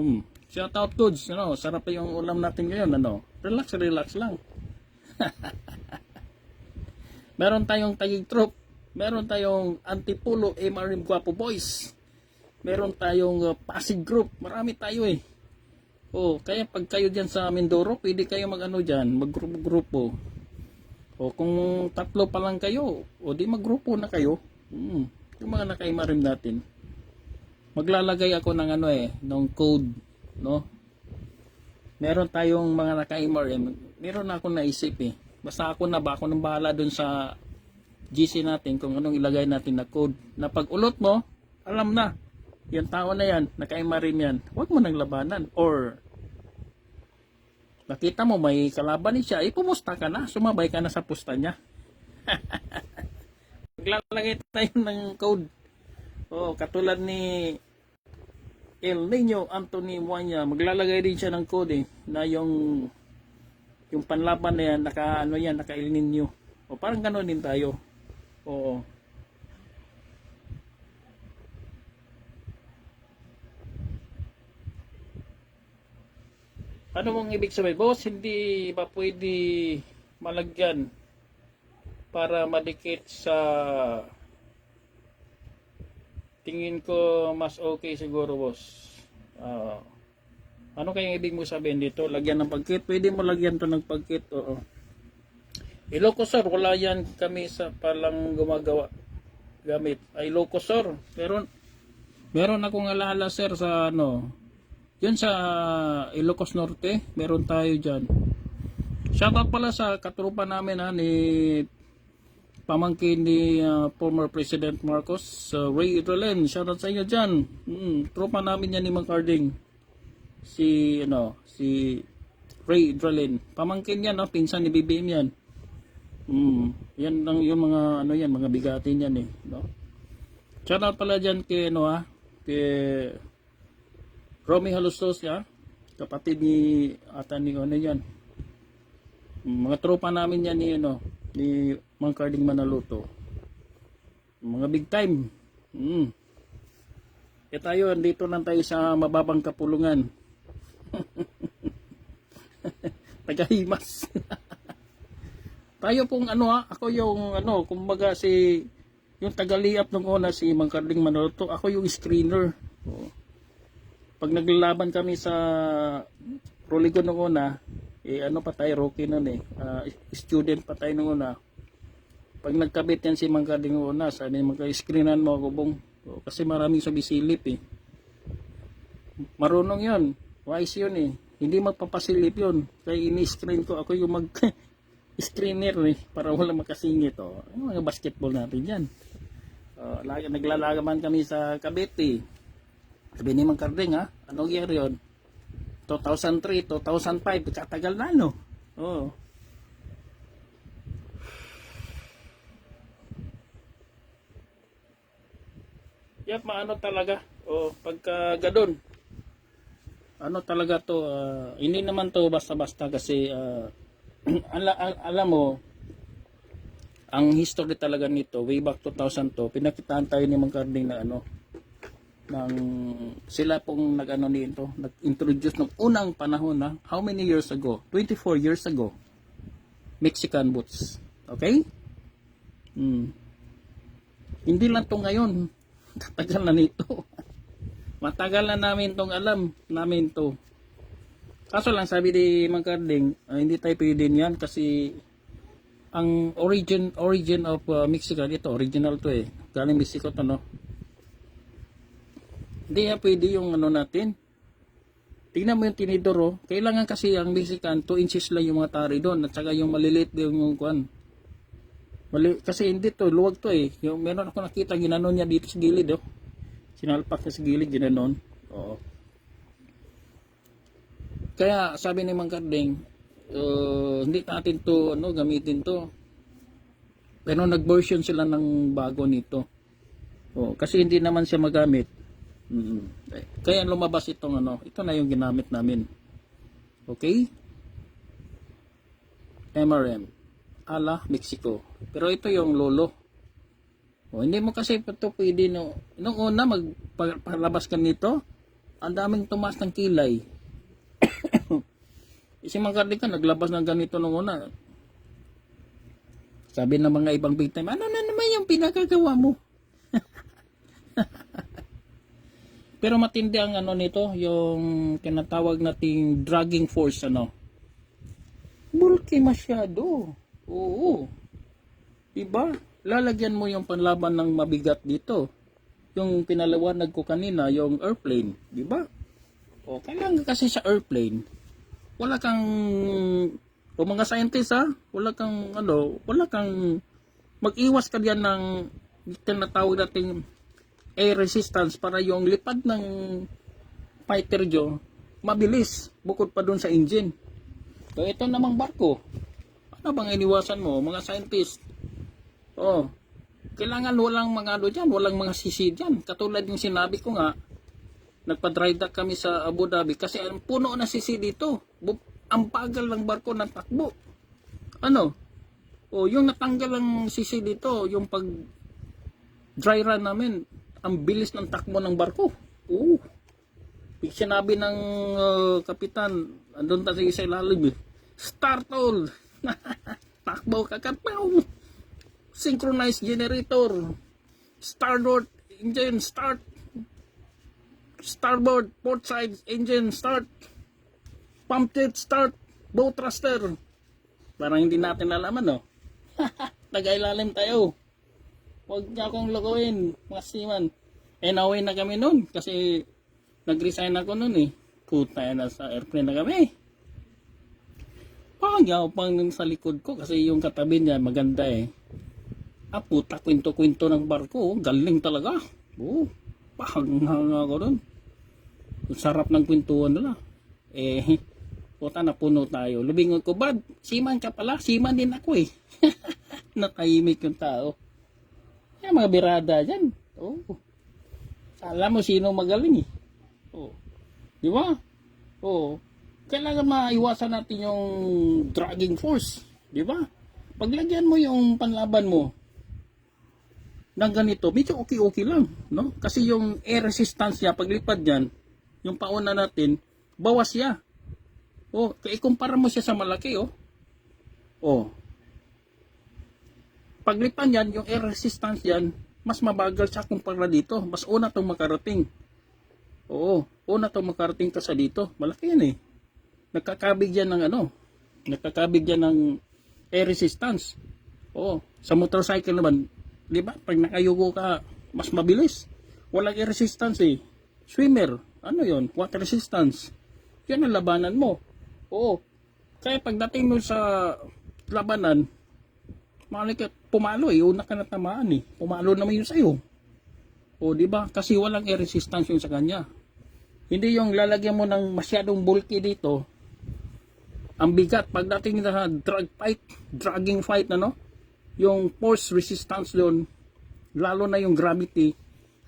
[SPEAKER 1] Shout out Kuds, sarap yung ulam natin ngayon, relax lang. Meron tayong Tagig Troop, meron tayong Antipulo, MRM Guapo Boys, meron tayong Pasig Group, marami tayo eh. Kaya pag kayo dyan sa Mindoro, pwede kayo dyan, maggrupo. Kung 3 pa lang kayo, di maggrupo na kayo. Yung mga naka-imarim natin. Maglalagay ako ng ng code, no? Meron tayong mga naka-imarim. Meron ako naisip eh. Basta ako nang bahala dun sa GC natin kung anong ilagay natin na code. Na pag ulot mo, alam na. Yung tao na yan, naka-imarim yan. Huwag mo nang labanan. Or nakita mo may kalaban siya, pumusta ka na, sumabay ka na sa pusta niya. Maglalagay tayo ng code. Katulad ni El Nino Anthony Muanya, maglalagay din siya ng code na yung panlaban na yan, naka El Nino. Parang gano'n din tayo. Oo. Ano mong ibig sabihin? Boss, hindi ba pwede malagyan para madikit sa tingin ko mas okay siguro, boss. Ano kayang ibig mo sabihin dito? Lagyan ng pagkit? Pwede mo lagyan to ng pagkit? Oo. Ilocos, sir, wala yan kami sa palang gamit. Ay, Ilocos, sir. Meron akong alala, sir, sa yun sa Ilocos Norte, meron tayo dyan. Shoutout pala sa katrupa namin ni pamangkin ni former President Marcos, Ray Idrolen. Shoutout sa inyo dyan. Trupa namin yan ni Mang Carding. Si Ray Idrolen. Pamangkin yan, pinsan ni BBM yan. Yan lang yung mga mga bigatin yan no? Shoutout pala dyan kay kay Romy Halustos, kapatid ni yan. Mga tropa namin yan ni Mang Carding Manaluto. Mga big time. Tayo, andito lang tayo sa mababang kapulungan. Tagahimas. Tayo pong ako yung kumbaga yung tagaliap nung una si Mang Carding Manaluto, ako yung screener. Pag naglalaban kami sa Roligon nung una, pa tayo, rookie nun student pa tayo nung una. Pag nagkabit yan si Mang Carding nung una, sabi magka-screenan mo ako, bong. Kasi maraming sumisilip Marunong yun, wise yun hindi magpapasilip yun. Kaya ini-screen ko, ako yung mag-screener para wala makasingit. Yung mga basketball natin yan. Naglalagaman kami sa Cavite. Sabi ni Mang Carding, anong year yun? 2003, 2005, katagal na Oo. Yap, maano talaga. Pagka gadon. Talaga to, hindi naman to basta-basta kasi alam mo, ang history talaga nito, way back 2002, pinakitaan tayo ni Mang Carding na sila pong nag-introduce ng unang panahon how many years ago? 24 years ago. Mexican boots. Okay? Hindi lang to ngayon. Tatagal na nito. Matagal na namin tong alam. Namin to. Kaso lang sabi ni Mang Karding, hindi tayo pwede yan kasi ang origin of Mexican, ito original to eh. Galing Mexico to, no. Hindi yan pwede yung ano natin. Tingnan mo yung tinidor, oh. Kailangan kasi ang Mexican 2 inches lang yung mga tari doon at saka yung maliliit yung kuan. Kasi hindi to, luwag to eh. Yung meron ako nakita ginanon niya dito sa gilid, oh. Sinalpak niya sa gilid, ginanon. Oo. Kaya sabi ni Mang Karding, hindi natin to gamitin to. Pero nag-version sila ng bago nito. Kasi hindi naman siya magamit. Kaya lumabas itong ito na yung ginamit namin. Okay? MRM ala Mexico. Pero ito yung lolo. Hindi mo kasi ito pwede nung una magpalabas ka nito, ang daming tumaas ng kilay. Si Mang Karding ka naglabas ng ganito nung una. Sabi ng mga ibang big time, ano na naman yung pinagagawa mo? Pero matindi ang nito, yung tinatawag nating dragging force bulky masyado. Oo. Diba? Lalagyan mo yung panlaban ng mabigat dito. Yung pinaliwanag ko kanina, yung airplane, diba? Kailangan kasi sa airplane, wala kang mga scientist wala kang mag-iwas ka diyan ng tinatawag nating air resistance para yung lipad ng fighter mabilis bukod pa dun sa engine. So ito namang barko, ano bang iniwasan mo mga scientist? Kailangan walang mga walang mga sisi diyan. Katulad yung sinabi ko nga, nagpa-dry dock kami sa Abu Dhabi kasi ang puno na sisi dito. Ang bagal ng barko ng takbo. Yung natanggal ang sisi dito, yung pag dry run namin, ang bilis ng takbo ng barko. Sinabi ng kapitan, andun tayo sa ilalim, start all. Takbo kakapaw. Synchronized generator. Starboard engine start. Starboard port side engine start. Pump jet start. Bow thruster. Parang hindi natin alaman Tagailalim tayo. Huwag niya akong lokohin mga seaman. Naway na kami nun kasi nag-resign ako nun Puta na sa airplane na kami. Pangyaw pang sa likod ko kasi yung katabi niya maganda puta, kwento-kwento ng barko. Galing talaga. Pahanghanga ko dun. Sarap ng kwentuhan nila. Puta, napuno tayo. Lubingon ko, bad, seaman ka pala? Seaman din ako Natahimik yung tao. Mga birada dyan. Alam mo sino magaling Di ba? Kailangan maiwasan natin yung dragging force. Di ba? Paglagyan mo yung panlaban mo ng ganito, medyo okay lang, no? Kasi yung air resistance niya, paglipad niyan, yung pauna natin, bawas siya. Ikumpara mo siya sa malaki, paglipad niyan, yung air resistance niyan, mas mabagal siya kumpara dito. Mas una itong makarating. Una itong makarating ka sa dito. Malaki yan Nagkakabig yan ng Nagkakabig yan ng air resistance. Sa motorcycle naman, di ba? Pag nakayuko ka, mas mabilis. Walang air resistance Swimmer, yon? Water resistance. Yan ang labanan mo. Kaya pagdating mo sa labanan, pumalo una ka na tamaan Pumalo naman yun sa'yo. Di ba? Kasi walang air resistance yun sa kanya. Hindi yung lalagyan mo ng masyadong bulky dito. Ang bigat pagdating sa dragging fight yung force resistance doon, lalo na yung gravity,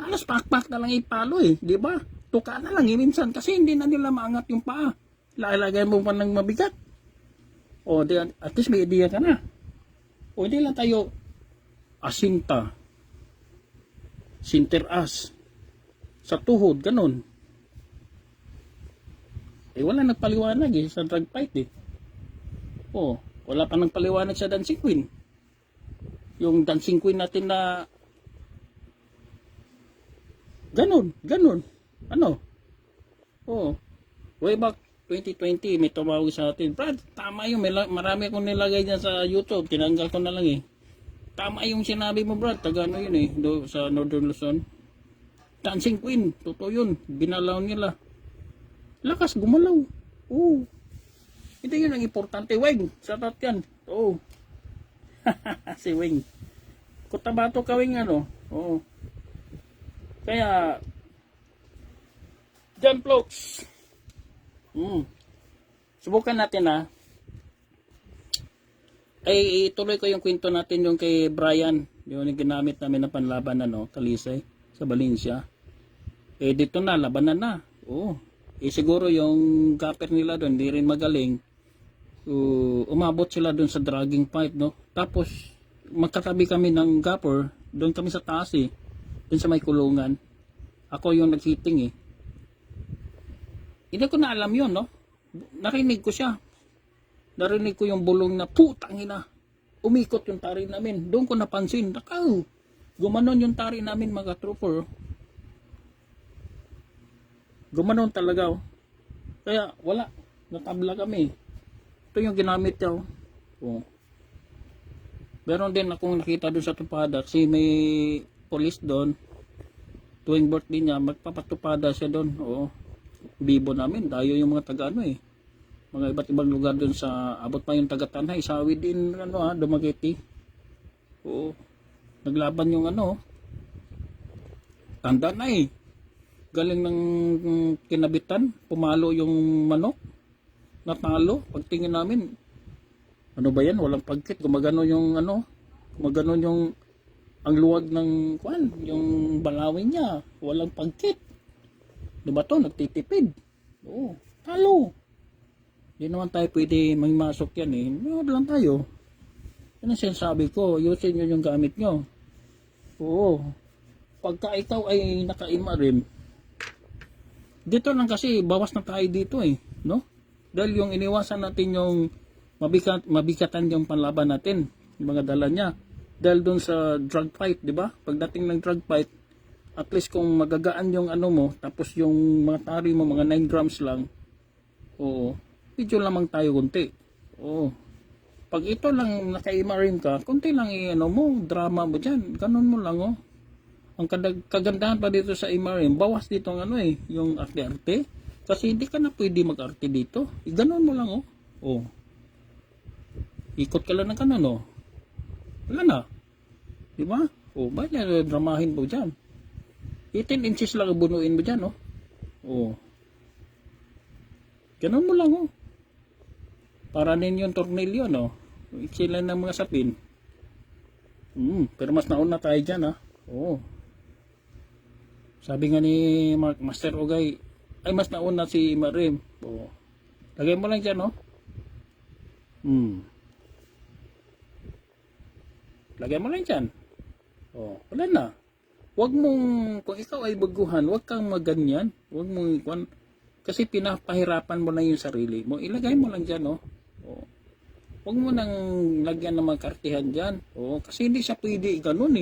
[SPEAKER 1] alas pakpak na lang ipalo di ba? Tuka na lang minsan kasi hindi na nila maangat yung paa. Lalagyan mo pa ng mabigat. At least may idea ka na. Hindi lang tayo asinta, sinteras, sa tuhod, ganun. Wala nagpaliwanag sa drag fight wala pa nang paliwanag sa dancing queen. Yung dancing queen natin na Ganun. Ano? Oo. Way back 2020, may tumawag sa atin. Brad, tama yung marami akong nilagay dyan sa YouTube. Tinanggal ko na lang eh. Tama yung sinabi mo, Brad. Taga ano yun eh, sa Northern Luzon. Dancing Queen. Totoo yun. Binalaw nila. Lakas, gumalaw. Oo. Hindi yun ang importante. Weng, shoutout yan. Oo. Si Weng. Cotabato ka, Weng, ano? Oo. Kaya, John Flox. Subukan natin ay ituloy ko yung kwento natin yung kay Brian, yung ginamit namin na panlaban Talisay sa Valencia. Dito na labanan na. Siguro yung gapper nila doon hindi rin magaling. Umabot sila doon sa dragging fight, no. Tapos magkatabi kami ng gapper, doon kami sa taas doon sa may kulungan. Ako yung nag-hitting Hindi ko na alam yun, no? Narinig ko siya. Narinig ko yung bulong na, putang ina. Umikot yung tari namin. Doon ko napansin. Nakaw. Gumanon yung tari namin, mga trooper. Gumanon talaga. Kaya, wala. Natabla kami. Ito yung ginamit niya. Meron din akong nakita doon sa tupada. Kasi may police doon. Tuwing birthday niya, magpapatupada siya doon. Bibo namin, tayo yung mga taga mga iba't ibang lugar dun sa abot pa yung taga Tanay, Sawi din Dumaguete. Naglaban yung tanda na galing ng kinabitan, pumalo yung manok, natalo. Pagtingin namin, ano ba yan, walang pagkit, gumagano yung gumagano yung ang luwag ng yung balawin niya, walang pagkit. Diba to? Nagtitipid. Talo. Hindi naman tayo pwede magmasok yan Manood lang tayo. Yan ang sinasabi ko. Yusin nyo yung gamit nyo. Pagka ikaw ay nakaima rin, dito lang kasi, bawas na tayo dito no? Dahil yung iniwasan natin yung mabikatan yung panlaban natin. Yung mga dala niya. Dahil dun sa drug fight, diba? Pagdating ng drug fight, at least kung magagaan yung mo, tapos yung mga tari mo, mga 9 grams lang, medyo lamang tayo kunti. Pag ito lang nakaima rin ka, kunti lang mo, drama mo dyan, ganun mo lang Ang kagandahan pa dito sa imarim, bawas dito ang yung arte-arte, kasi hindi ka na pwede mag-arte dito. Ganun mo lang ikot ka lang ng kanon wala na. Diba? Bakit dramahin mo dyan? 18 inches lang bunuin mo dyan, Ganun mo lang, Para ninyong tornilyo, Sila ng mga sapin. Pero mas nauna tayo dyan, Sabi nga ni Master Ogay, ay mas nauna si Marim. Lagay mo lang dyan, Lagay mo lang dyan. Wala na. Wag mong, kung ikaw ay baguhan, wag kang maganyan. Wag mong, kasi pinapahirapan mo na yung sarili mo. Ilagay mo lang dyan, Wag mo nang lagyan ng mga kartihan dyan. Kasi hindi siya pwede ganun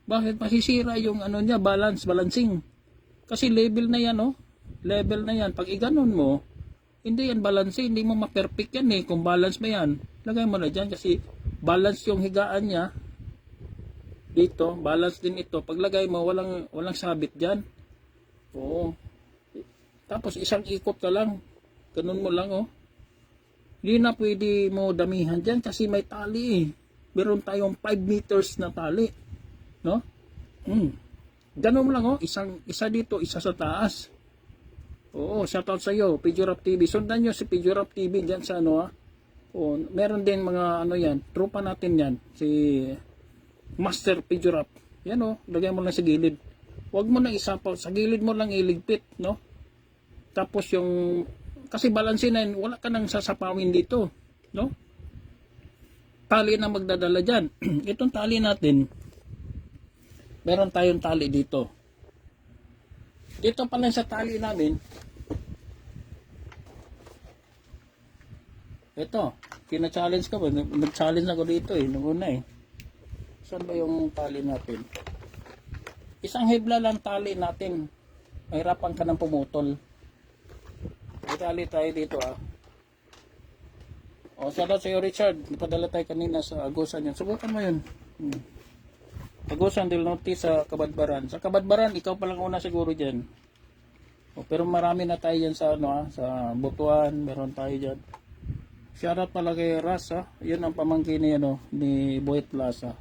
[SPEAKER 1] Bakit? Masisira yung niya, balancing. Kasi level na yan, Level na yan. Pag iganon mo, hindi yan balancing, hindi mo ma-perfect yan Kung balance mo yan, lagay mo na dyan kasi balance yung higaan niya. Dito, balance din ito. Paglagay mo, walang sabit dyan. Tapos isang ikot ka lang. Ganun mo lang, Hindi na pwede mo damihan dyan kasi may tali Meron tayong 5 meters na tali. No? Ganun mo lang, isa dito, isa sa taas. Shoutout sa iyo, Pidurap TV. Sundan nyo si Pidurap TV dyan sa meron din mga yan. Tropa natin yan. Si Master Pidurap. Yan lagay mo lang sa gilid. Huwag mo na isapaw. Sa gilid mo lang iligpit, no? Tapos yung, kasi balansin na yun, wala ka nang sasapawin dito, no? Tali na magdadala dyan. Itong tali natin, meron tayong tali dito. Dito pala sa tali namin, ito, kina-challenge ka ba? Nag-challenge ako dito nung una Saan ba yung tali natin? Isang hibla lang tali natin. Mahirapan ka ng pumutol. Itali tayo dito O, shout out sa'yo Richard. Napadala tayo kanina sa Agusan yan. Subukan mo yun. Agusan del Norte sa Kabadbaran. Sa Kabadbaran, ikaw palang una siguro dyan. Pero marami na tayo dyan sa sa Butuan. Meron tayo dyan. Shout out pala kay Ras Yun ang pamangkin ni, ni Boy Plaza.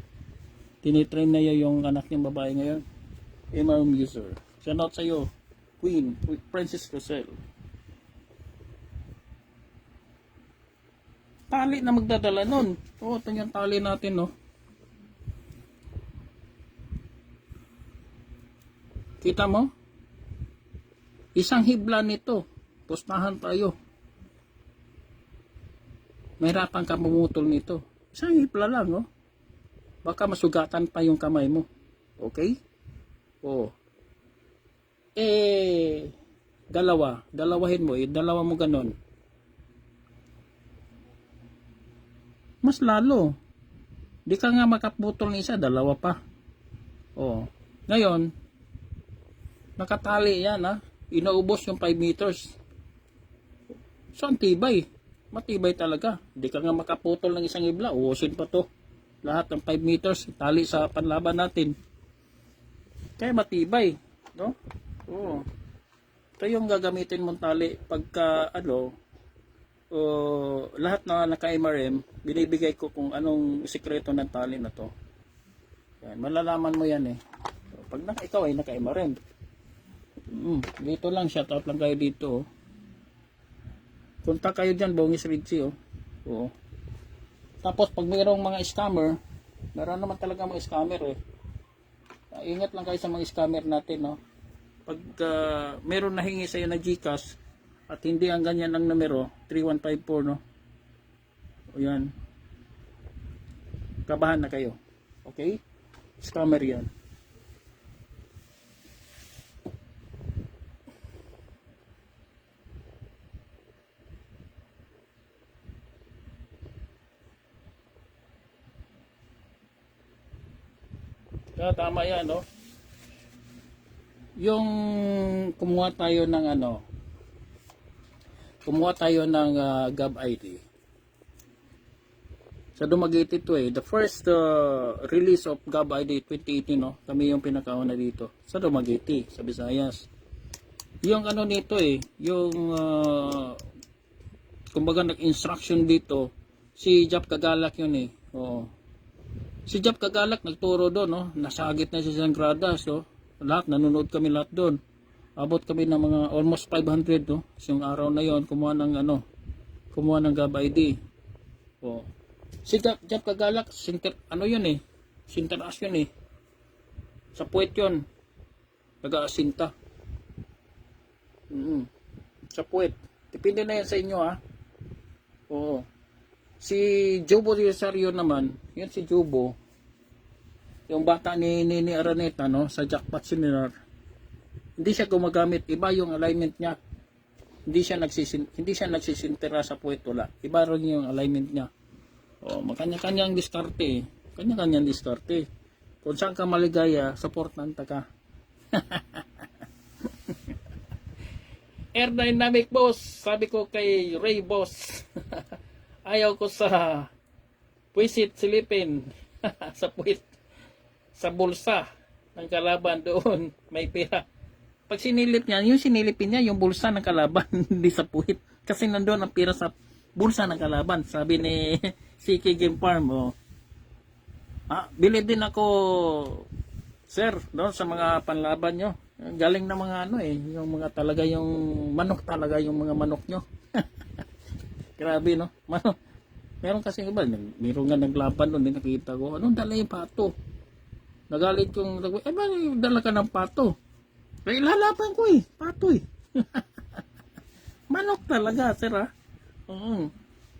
[SPEAKER 1] Tinitrain na yung anak niyang babae ngayon. MRM user. Shout out sa'yo. Queen Princess Rosel. Tali na magdadala nun. Ito yung tali natin, Kita mo? Isang hibla nito. Pustahan tayo. Mahirapan ka pumutol nito. Isang hibla lang, Baka masugatan pa yung kamay mo. Okay? Dalawahin mo. Dalawa mo ganon. Mas lalo. Di ka nga makaputol ng isa, dalawa pa. Ngayon, nakatali yan Inaubos yung 5 meters. So, ang tibay. Matibay talaga. Di ka nga makaputol ng isang hibla. Ubusin pa to. Lahat ng 5 meters, tali sa panlaban natin. Kaya matibay. No? Ito yung gagamitin mong tali pagka, lahat na naka-MRM, binibigay ko kung anong sikreto ng tali na to. Yan, malalaman mo yan pag ikaw ay naka-MRM. Dito lang, shoutout lang kayo dito. Punta kayo dyan, Bongis Ridsi. Tapos pag mayroong mga scammer, meron naman talaga mga scammer ingat lang kayo sa mga scammer natin. Pag meron nahingi sa'yo na GCash, at hindi ang ganyan ang numero 3154 Yan. Kabahan na kayo. Okay? Scammer yan. Tama yan, Yung kumuha tayo ng Gab ID. Sa Dumaguete ito the first release of Gab ID 2018 kami yung pinakauna dito sa Dumaguete, sa Visayas. Yung nito yung kumbaga nag-instruction dito si Jap Kagalak yun Si Jap Kagalak nagturo doon nasagit na siya sa gradas lahat nanonood kami lahat doon. Abot kami ng mga almost 500 yung araw na yon kumuha ng Gab ID. Si Jap Kagalak sinteras yun sa puwet yun nag-aasinta sa puwet, depende na yan sa inyo si Jobo Rosario naman, yan si Jobo, yung bata ni Araneta sa jackpot seminar. Hindi siya gumagamit, iba yung alignment niya. Hindi siya nagsisintera sa puwet, wala. Iba rin yung alignment niya. Makanya-kanyang diskarte. Kanya-kanyang diskarte. Kung saan ka maligaya, supportanta ka. Aerodynamic boss, sabi ko kay Ray boss. Ayaw ko sa puwisit silipin sa puwit, sa bulsa ng kalaban doon may pera. Pag sinilip niya, yung sinilipin niya yung bulsa ng kalaban, hindi sa puwit. Kasi nandoon ang pera sa bulsa ng kalaban. Sabi ni CK Game Farm, bilid din ako, sir, sa mga panlaban nyo. Galing na mga yung mga talaga yung manok talaga yung mga manok nyo. Grabe manok. Meron kasi iba, meron nga naglaban doon, nakita ko, anong dala yung pato? Nagalit yung, ba dala ka ng pato? Kaya ilalaban ko pato Manok talaga, sir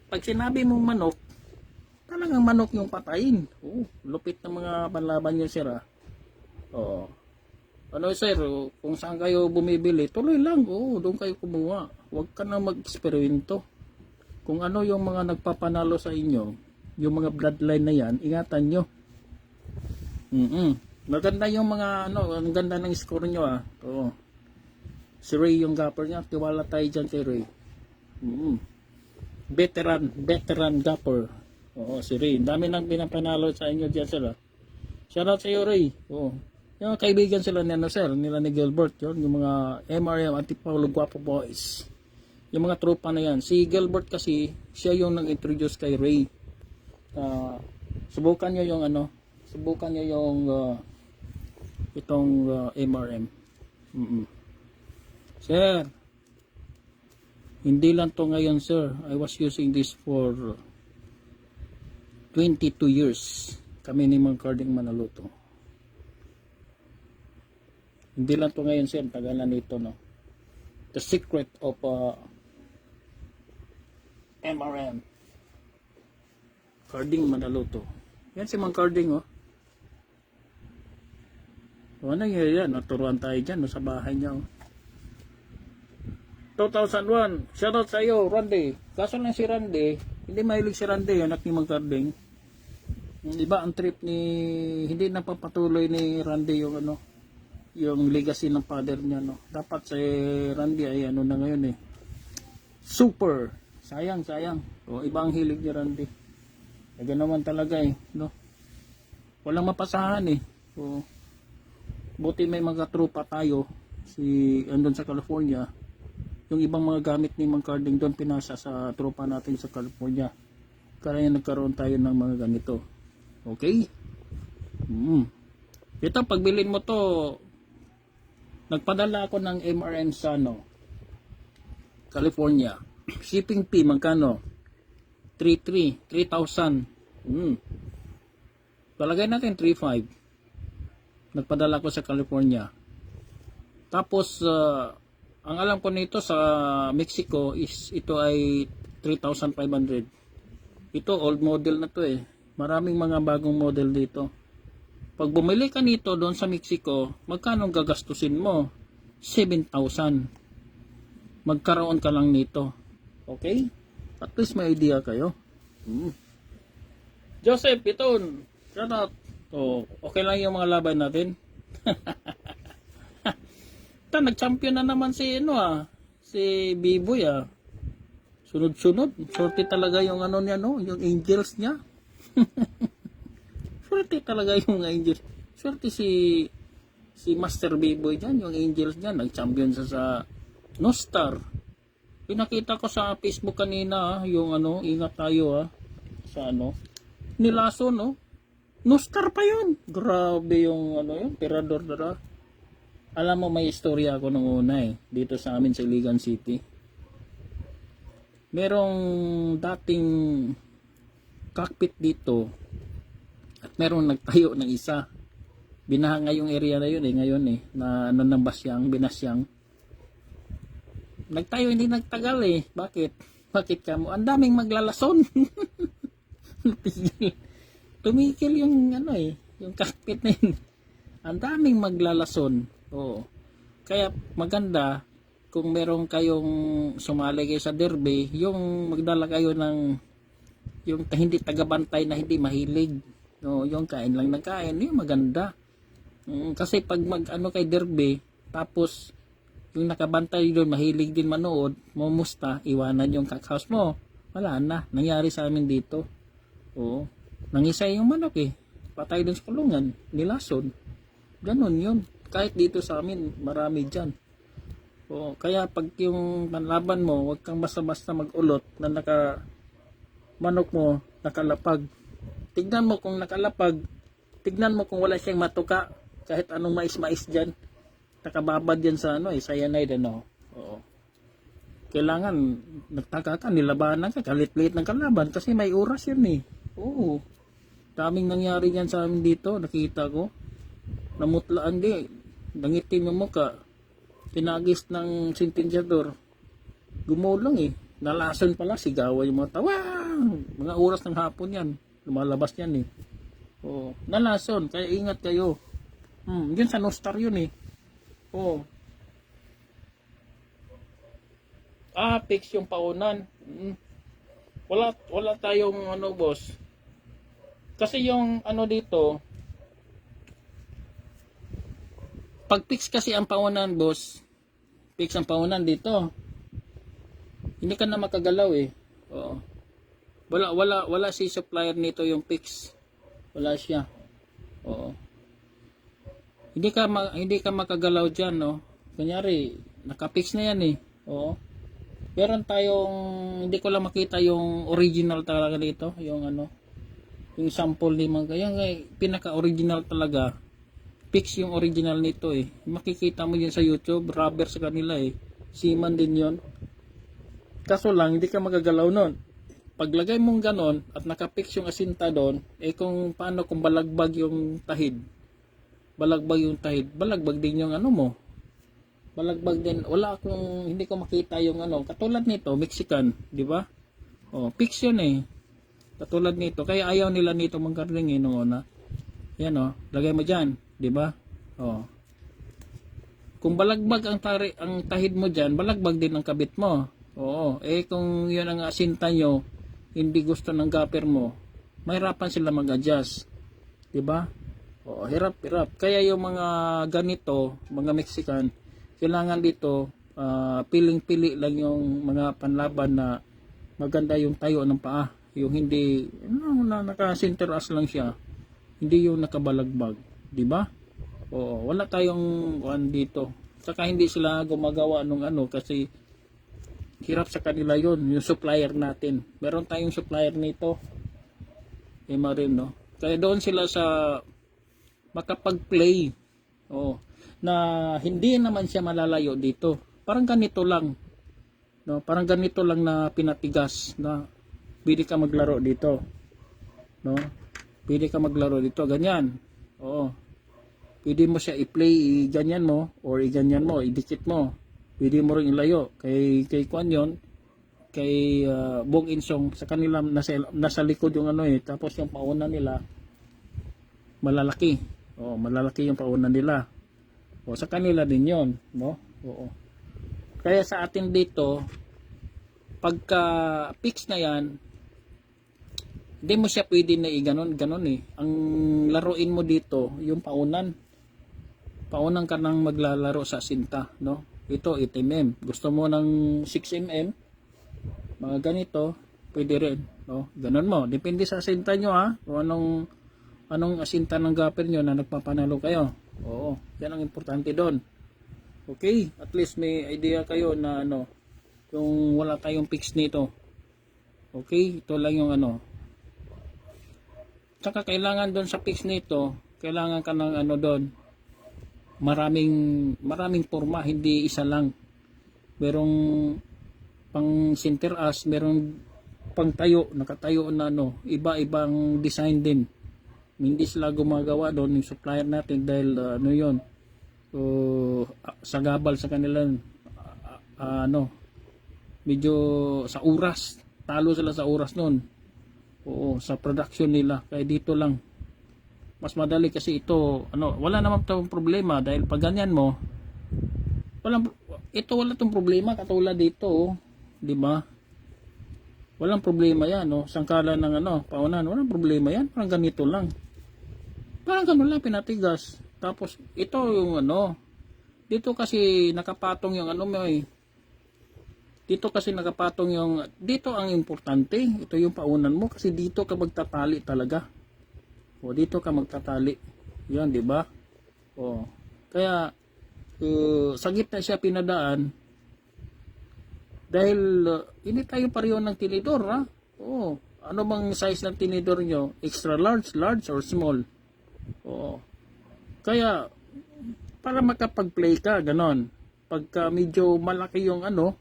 [SPEAKER 1] Pag sinabi mong manok, talagang manok yung patayin. Lupit ng mga panlaban nyo, sir sir, kung saan kayo bumibili, tuloy lang, doon kayo kumuha. Huwag ka na mag-eksperimento. Kung ano yung mga nagpapanalo sa inyo, yung mga bloodline na yan, ingatan nyo. Maganda yung mga ano, ang ganda ng score nyo Oo. Si Ray yung gapper niya. Tiwala tayo dyan kay Ray. Veteran gapper. Oo, si Ray. Dami nang pinapanalo sa inyo dyan sila. Shoutout sa iyo, Ray. Oo. Yung mga kaibigan sila ni ano, sir, nila ni Gilbert, yun, yung mga MRM, Antipolo Guapo Boys. Yung mga tropa na yan. Si Gilbert kasi, siya yung nag-introduce kay Ray. Subukan nyo yung ano, subukan nyo yung itong MRM. Sir, hindi lang to ngayon, sir. I was using this for 22 years. Kami ni Mang Carding Manaluto. Hindi lang to ngayon, sir. Tagalan nito, no? The secret of MRM. Carding Manaluto. Yan si Mang Carding, oh. Ano yan? Naturuan tayo dyan, no? Sa bahay niya, oh. 2001, shoutout sa iyo, Randy. Kaso lang si Randy, hindi mahilig si Randy, anak ni Mang Carding. Iba ang trip ni, hindi napapatuloy ni Randy yung ano, yung legacy ng father niya, no. Dapat si Randy ay ano na ngayon super. Sayang. O iba ang hilig ni Randy. Kaya naman talaga no. Walang mapasahan O buti may mga tropa tayo si andun sa California. Yung ibang mga gamit ni Mang Carding doon pinasa sa tropa natin sa California. Kaya nagkaroon tayo ng mga ganito. Okay? Ito, pagbilin mo to, nagpadala ako ng MRM sa California. Shipping fee, magkano? 3,000. Palagay natin 3,500. Nagpadala ko sa California. Tapos, ang alam ko nito sa Mexico is ito ay 3,500. Ito old model na to Maraming mga bagong model dito. Pag bumili ka nito doon sa Mexico, magkano gagastusin mo? 7,000. Magkaroon ka lang nito. Okay? At least may idea kayo. Joseph, Piton. Shoutout. Okay lang yung mga laban natin. Nag-champion na naman si si Biboy Sunod-sunod. Sorte talaga yung ano niya yung angels niya. Sorte talaga yung angels. Sorte si Master Biboy diyan, yung angels niya, nag-champion sa No-Star. Pinakita ko sa Facebook kanina yung ingat tayo sa nilaso No-Star pa yun. Grabe yung yun, Tirador dara. Alam mo, may istorya ako nung una dito sa amin sa Iligan City. Merong dating cockpit dito at merong nagtayo ng isa. Binaha nga yung area na yun ngayon na ng Basyang, Binasyang. Nagtayo, hindi nagtagal Bakit ka mo? Ang daming maglalason. Tumikil yung yung cockpit na yun. Ang daming maglalason. Oo. Kaya maganda kung meron kayong sumali kayo sa derby, yung magdala kayo ng yung hindi tagabantay na hindi mahilig. No, yung kain lang ng kain, yung maganda. Kasi pag kay derby, tapos yung nakabantay doon mahilig din manood, mumusta, iwanan yung cookhouse mo. Wala na. Nangyari sa amin dito. Oo. Nangisay yung manok Patay doon sa kulungan, nilason. Ganon yun. Kahit dito sa amin, marami dyan. Kaya pag yung panlaban mo, huwag kang basta-basta mag-ulot na manok mo nakalapag. Tignan mo kung nakalapag, tignan mo kung wala siyang matuka, kahit anong mais-mais dyan. Nakababad yan sa cyanide Oo. Kailangan, nagtaka ka, nilabanan ka, kalit-lit ng kalaban, kasi may oras yan Oo. Daming nangyari yan sa amin dito, nakita ko. Namutlaan nangitim yung muka, tinagis ng sentensyador, gumulong nalason pala, sigawan yung mga tawa, mga oras ng hapon yan, lumalabas yan nalason, kaya ingat kayo. Yun sa No-Star yun fix yung paunan. Wala tayong boss, kasi yung dito, Pag fix kasi ang paunan, boss, fix ang paunan dito. Hindi ka na makagalaw eh. Oo. Wala si supplier nito yung fix. Wala siya. Oo. Hindi ka makagalaw diyan, no. Kunyari, naka-fix na yan eh. Oo. Meron tayong hindi ko lang makita yung original talaga dito, yung ano, yung sample ni mga yan, pinaka-original talaga. Fix yung original nito eh. Makikita mo yan sa YouTube, rubber sa kanila eh. Seaman din yon. Kaso lang, hindi ka magagalaw nun. Paglagay mong ganon at nakapix yung asinta doon, eh kung paano kung balagbag yung tahid. Balagbag din yung ano mo. Balagbag din. Wala akong, hindi ko makita yung ano. Katulad nito, Mexican, di ba? Oh, fix yun eh. Katulad nito. Kaya ayaw nila nito mangkarling eh nung una. Yan oh, lagay mo dyan, di ba? Oh. Kung balagbag ang tahid mo dyan, balagbag din ang kabit mo. Oo, eh kung yun ang asinta nyo, hindi gusto ng gapper mo, mahirapan sila mag-adjust. Diba? Oo, hirap. Kaya yung mga ganito, mga Mexican, kailangan dito, piling-pili lang yung mga panlaban na maganda yung tayo ng paa. Yung hindi, naka-center as lang siya. Hindi yung nakabalagbag. Diba? Oo, wala tayong dito. Saka hindi sila gumagawa nung ano kasi hirap sa kanila yon, yung supplier natin. Meron tayong supplier nito. Rin, no? Kaya doon sila sa makapag-play. Oh, na hindi naman siya malalayo dito. Parang ganito lang. No, parang ganito lang na pinatigas na pwede ka maglaro dito. No? Pwede ka maglaro dito, ganyan. Oo. Pwede mo siya i-play, ganyan mo or i-ganyan mo, idikit mo. Pwede mo rin ilayo kay kuan yon, kay Bong Insong sa kanila nasa likod yung ano eh, tapos yung pauna nila malalaki. Oh, malalaki yung pauna nila. O sa kanila din yon, no? Oo. Kaya sa atin dito pagka fix na yan, hindi mo siya pwede na i-ganon eh. Ang laruin mo dito yung paunan ka nang maglalaro sa sinta, no? Ito 8mm. Gusto mo ng 6mm, mga ganito, pwede rin, no? Ganon mo. Depende sa asinta nyo ha. Kung anong asinta ng gapper nyo na nagpapanalo kayo. Oo, yan ang importante doon. Okay, at least may idea kayo na ano, yung wala tayong fix nito. Okay, ito lang yung ano. Tsaka kailangan doon sa fix nito, kailangan ka ng ano doon, maraming forma, hindi isa lang. Merong pang center as, merong pang tayo, nakatayo na ano, iba-ibang design din. Hindi sila gumagawa doon yung supplier natin dahil ano yon, sagabal sa kanila, ano, medyo sa oras, talo sila sa oras noon. Oo, sa production nila. Kaya dito lang mas madali kasi ito, ano, wala naman tayong problema dahil pag ganyan mo, wala tong problema katulad dito, oh, di ba? Walang problema yan, no? Sangkala ng ano, paunan, walang problema yan, parang ganito lang. Parang ganun lang pinatigas. Tapos ito yung ano, dito kasi nakapatong yung ano mo eh. Dito kasi nakapatong yung, dito ang importante, ito yung paunan mo kasi dito ka magtatali talaga. O dito ka magtatali. Yan, di ba? O kaya sa gitna siya pinadaan dahil hindi tayo pareho ng tinidor, ha? O ano bang size ng tinidor nyo? Extra large, large or small? O kaya para makapag-play ka, ganon. Pagka medyo malaki yung ano,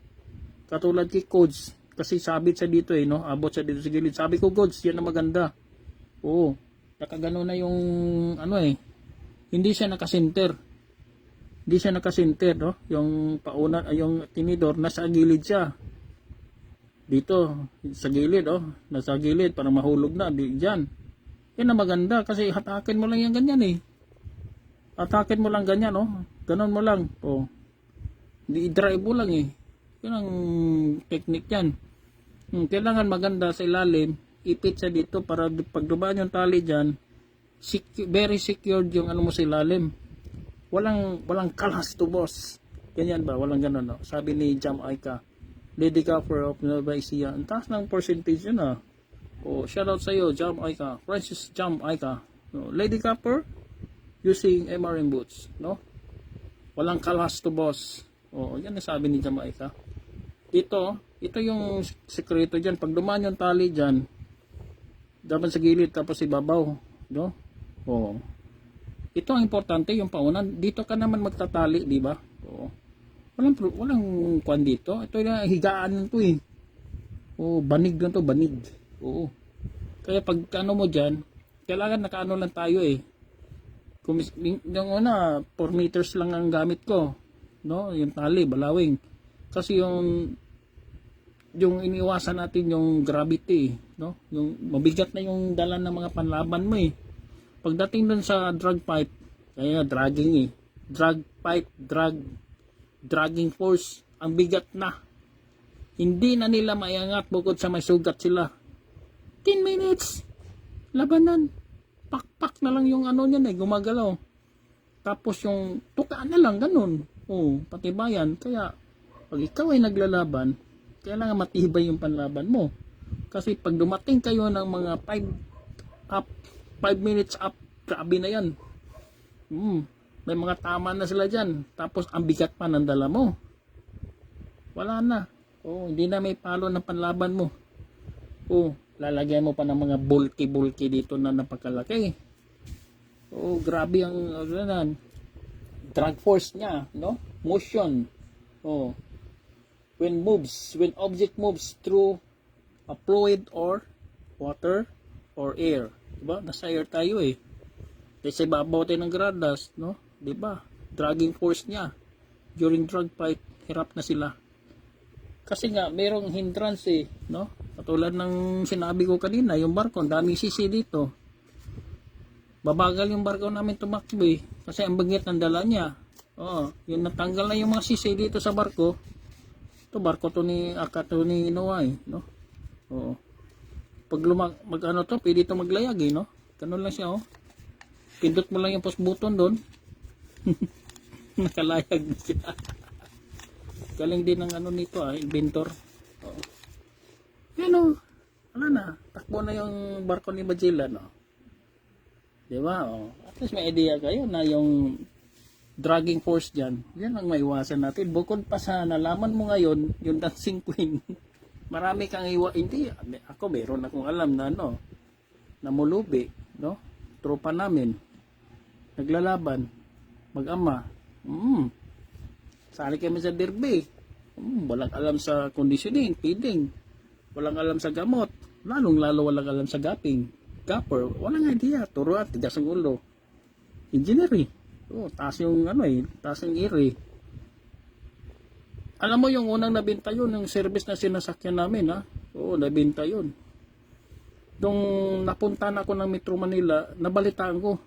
[SPEAKER 1] katulad kay Codes, kasi sabit sa dito eh, no? Abot sa dito sa gilid. Sabi ko, Codes, yan na maganda. Oo. Nakagano na yung ano eh. Hindi siya naka-center. Hindi siya naka-center, no? Yung pauna, yung tinidor nasa gilid siya. Dito sa gilid, oh. Nasa gilid para mahulog na diyan. Yan na maganda kasi hatakin mo lang yan ganyan eh. Hatakin mo lang ganyan, oh. Ganon mo lang. Oh. I-drive mo lang eh. Yun ang technique yan. Kailangan maganda sa ilalim. Ipit sa dito para pag dumaan yung tali dyan, very secured yung ano mo sa ilalim. walang kalas to boss. Ganyan ba? Walang ganun, no? Sabi ni Jam Aika, Lady Copper of Nueva Ecija. Ang taas ng percentage yun, ah. Oh, shoutout sa iyo, Jam Aika. Francis Jam Aika. No? Lady Copper, using MRM boots, no? Walang kalas to boss. Oh, yan ang sabi ni Jam Aika. Ito yung sekreto dyan. Pag dumaan yung tali dyan, dapat sa gilid tapos ibabaw, no? Oh. Ito ang importante, yung paunan. Dito ka naman magtatali, di ba? Oh. Walang kwan dito. Ito yung higaan to eh. Oh, banig lang to, banig. Oo. Kaya pag ano mo dyan, kailangan nakaano lang tayo eh. Yung una, 4 meters lang ang gamit ko. No? Yung tali, balawing. Kasi yung iniwasan natin yung gravity, no? Yung mabigat na yung dala ng mga panlaban mo eh. Pagdating dun sa drag pipe, kaya dragging eh. Drag pipe, dragging force, ang bigat na. Hindi na nila maiangat bukod sa may sugat sila. 10 minutes, labanan. Pakpak na lang yung ano niyan eh, gumagalaw. Tapos yung tukaan na lang, ganun. Oh, patibayan. Kaya, pag ikaw ay naglalaban, kailangan matibay yung panlaban mo. Kasi pag dumating kayo ng mga 5 minutes up, grabe na yan. May mga tama na sila dyan. Tapos ang bigat pa ng dala mo. Wala na. Oh, hindi na may palo ng panlaban mo. Oh, lalagyan mo pa ng mga bulky dito na napakalaki. Oh, grabe ang drag force niya, no? Motion. Oh. When object moves through a fluid or water or air. Diba? Nasa air tayo eh. Kasi babaw tayo ng gradas, no? Diba? Dragging force niya. During drag fight, hirap na sila. Kasi nga, merong hindrance eh, no? Katulad ng sinabi ko kanina, yung barko, daming sisi dito. Babagal yung barko namin tumakbo eh. Kasi ang bagit ng dala niya. Oo, yung natanggal na yung mga sisi dito sa barko. Ito barko to ni Akato ni Noah, no? Oo. Pag mag-ano to, pwede ito maglayag eh, no? Ganun lang siya, oh. Pindot mo lang yung push button doon. Nakalayag na siya. Galing din ng ano nito, inventor. Oo. Yan, oh. Wala na. Takbo na yung barko ni Magellan, no? Diba, oh. At least may idea kayo na yung dragging force dyan, yan ang maiwasan natin. Bukod pa sa nalaman mo ngayon, yung dancing queen, marami kang hindi, ako meron akong alam na ano, na mulubi, no? Tropa namin, naglalaban, mag-ama, sali kami sa derby, walang alam sa conditioning, feeding, walang alam sa gamot, lalong-lalo walang alam sa gapper, walang idea, turuan, tigas ang ulo, engineering. Oh, taas yung ano eh, taas yung iri. Alam mo yung unang nabenta yun, yung service na sinasakyan namin, ha? Oo, nabenta yun. Nung napunta na ako ng Metro Manila, nabalitaan ko.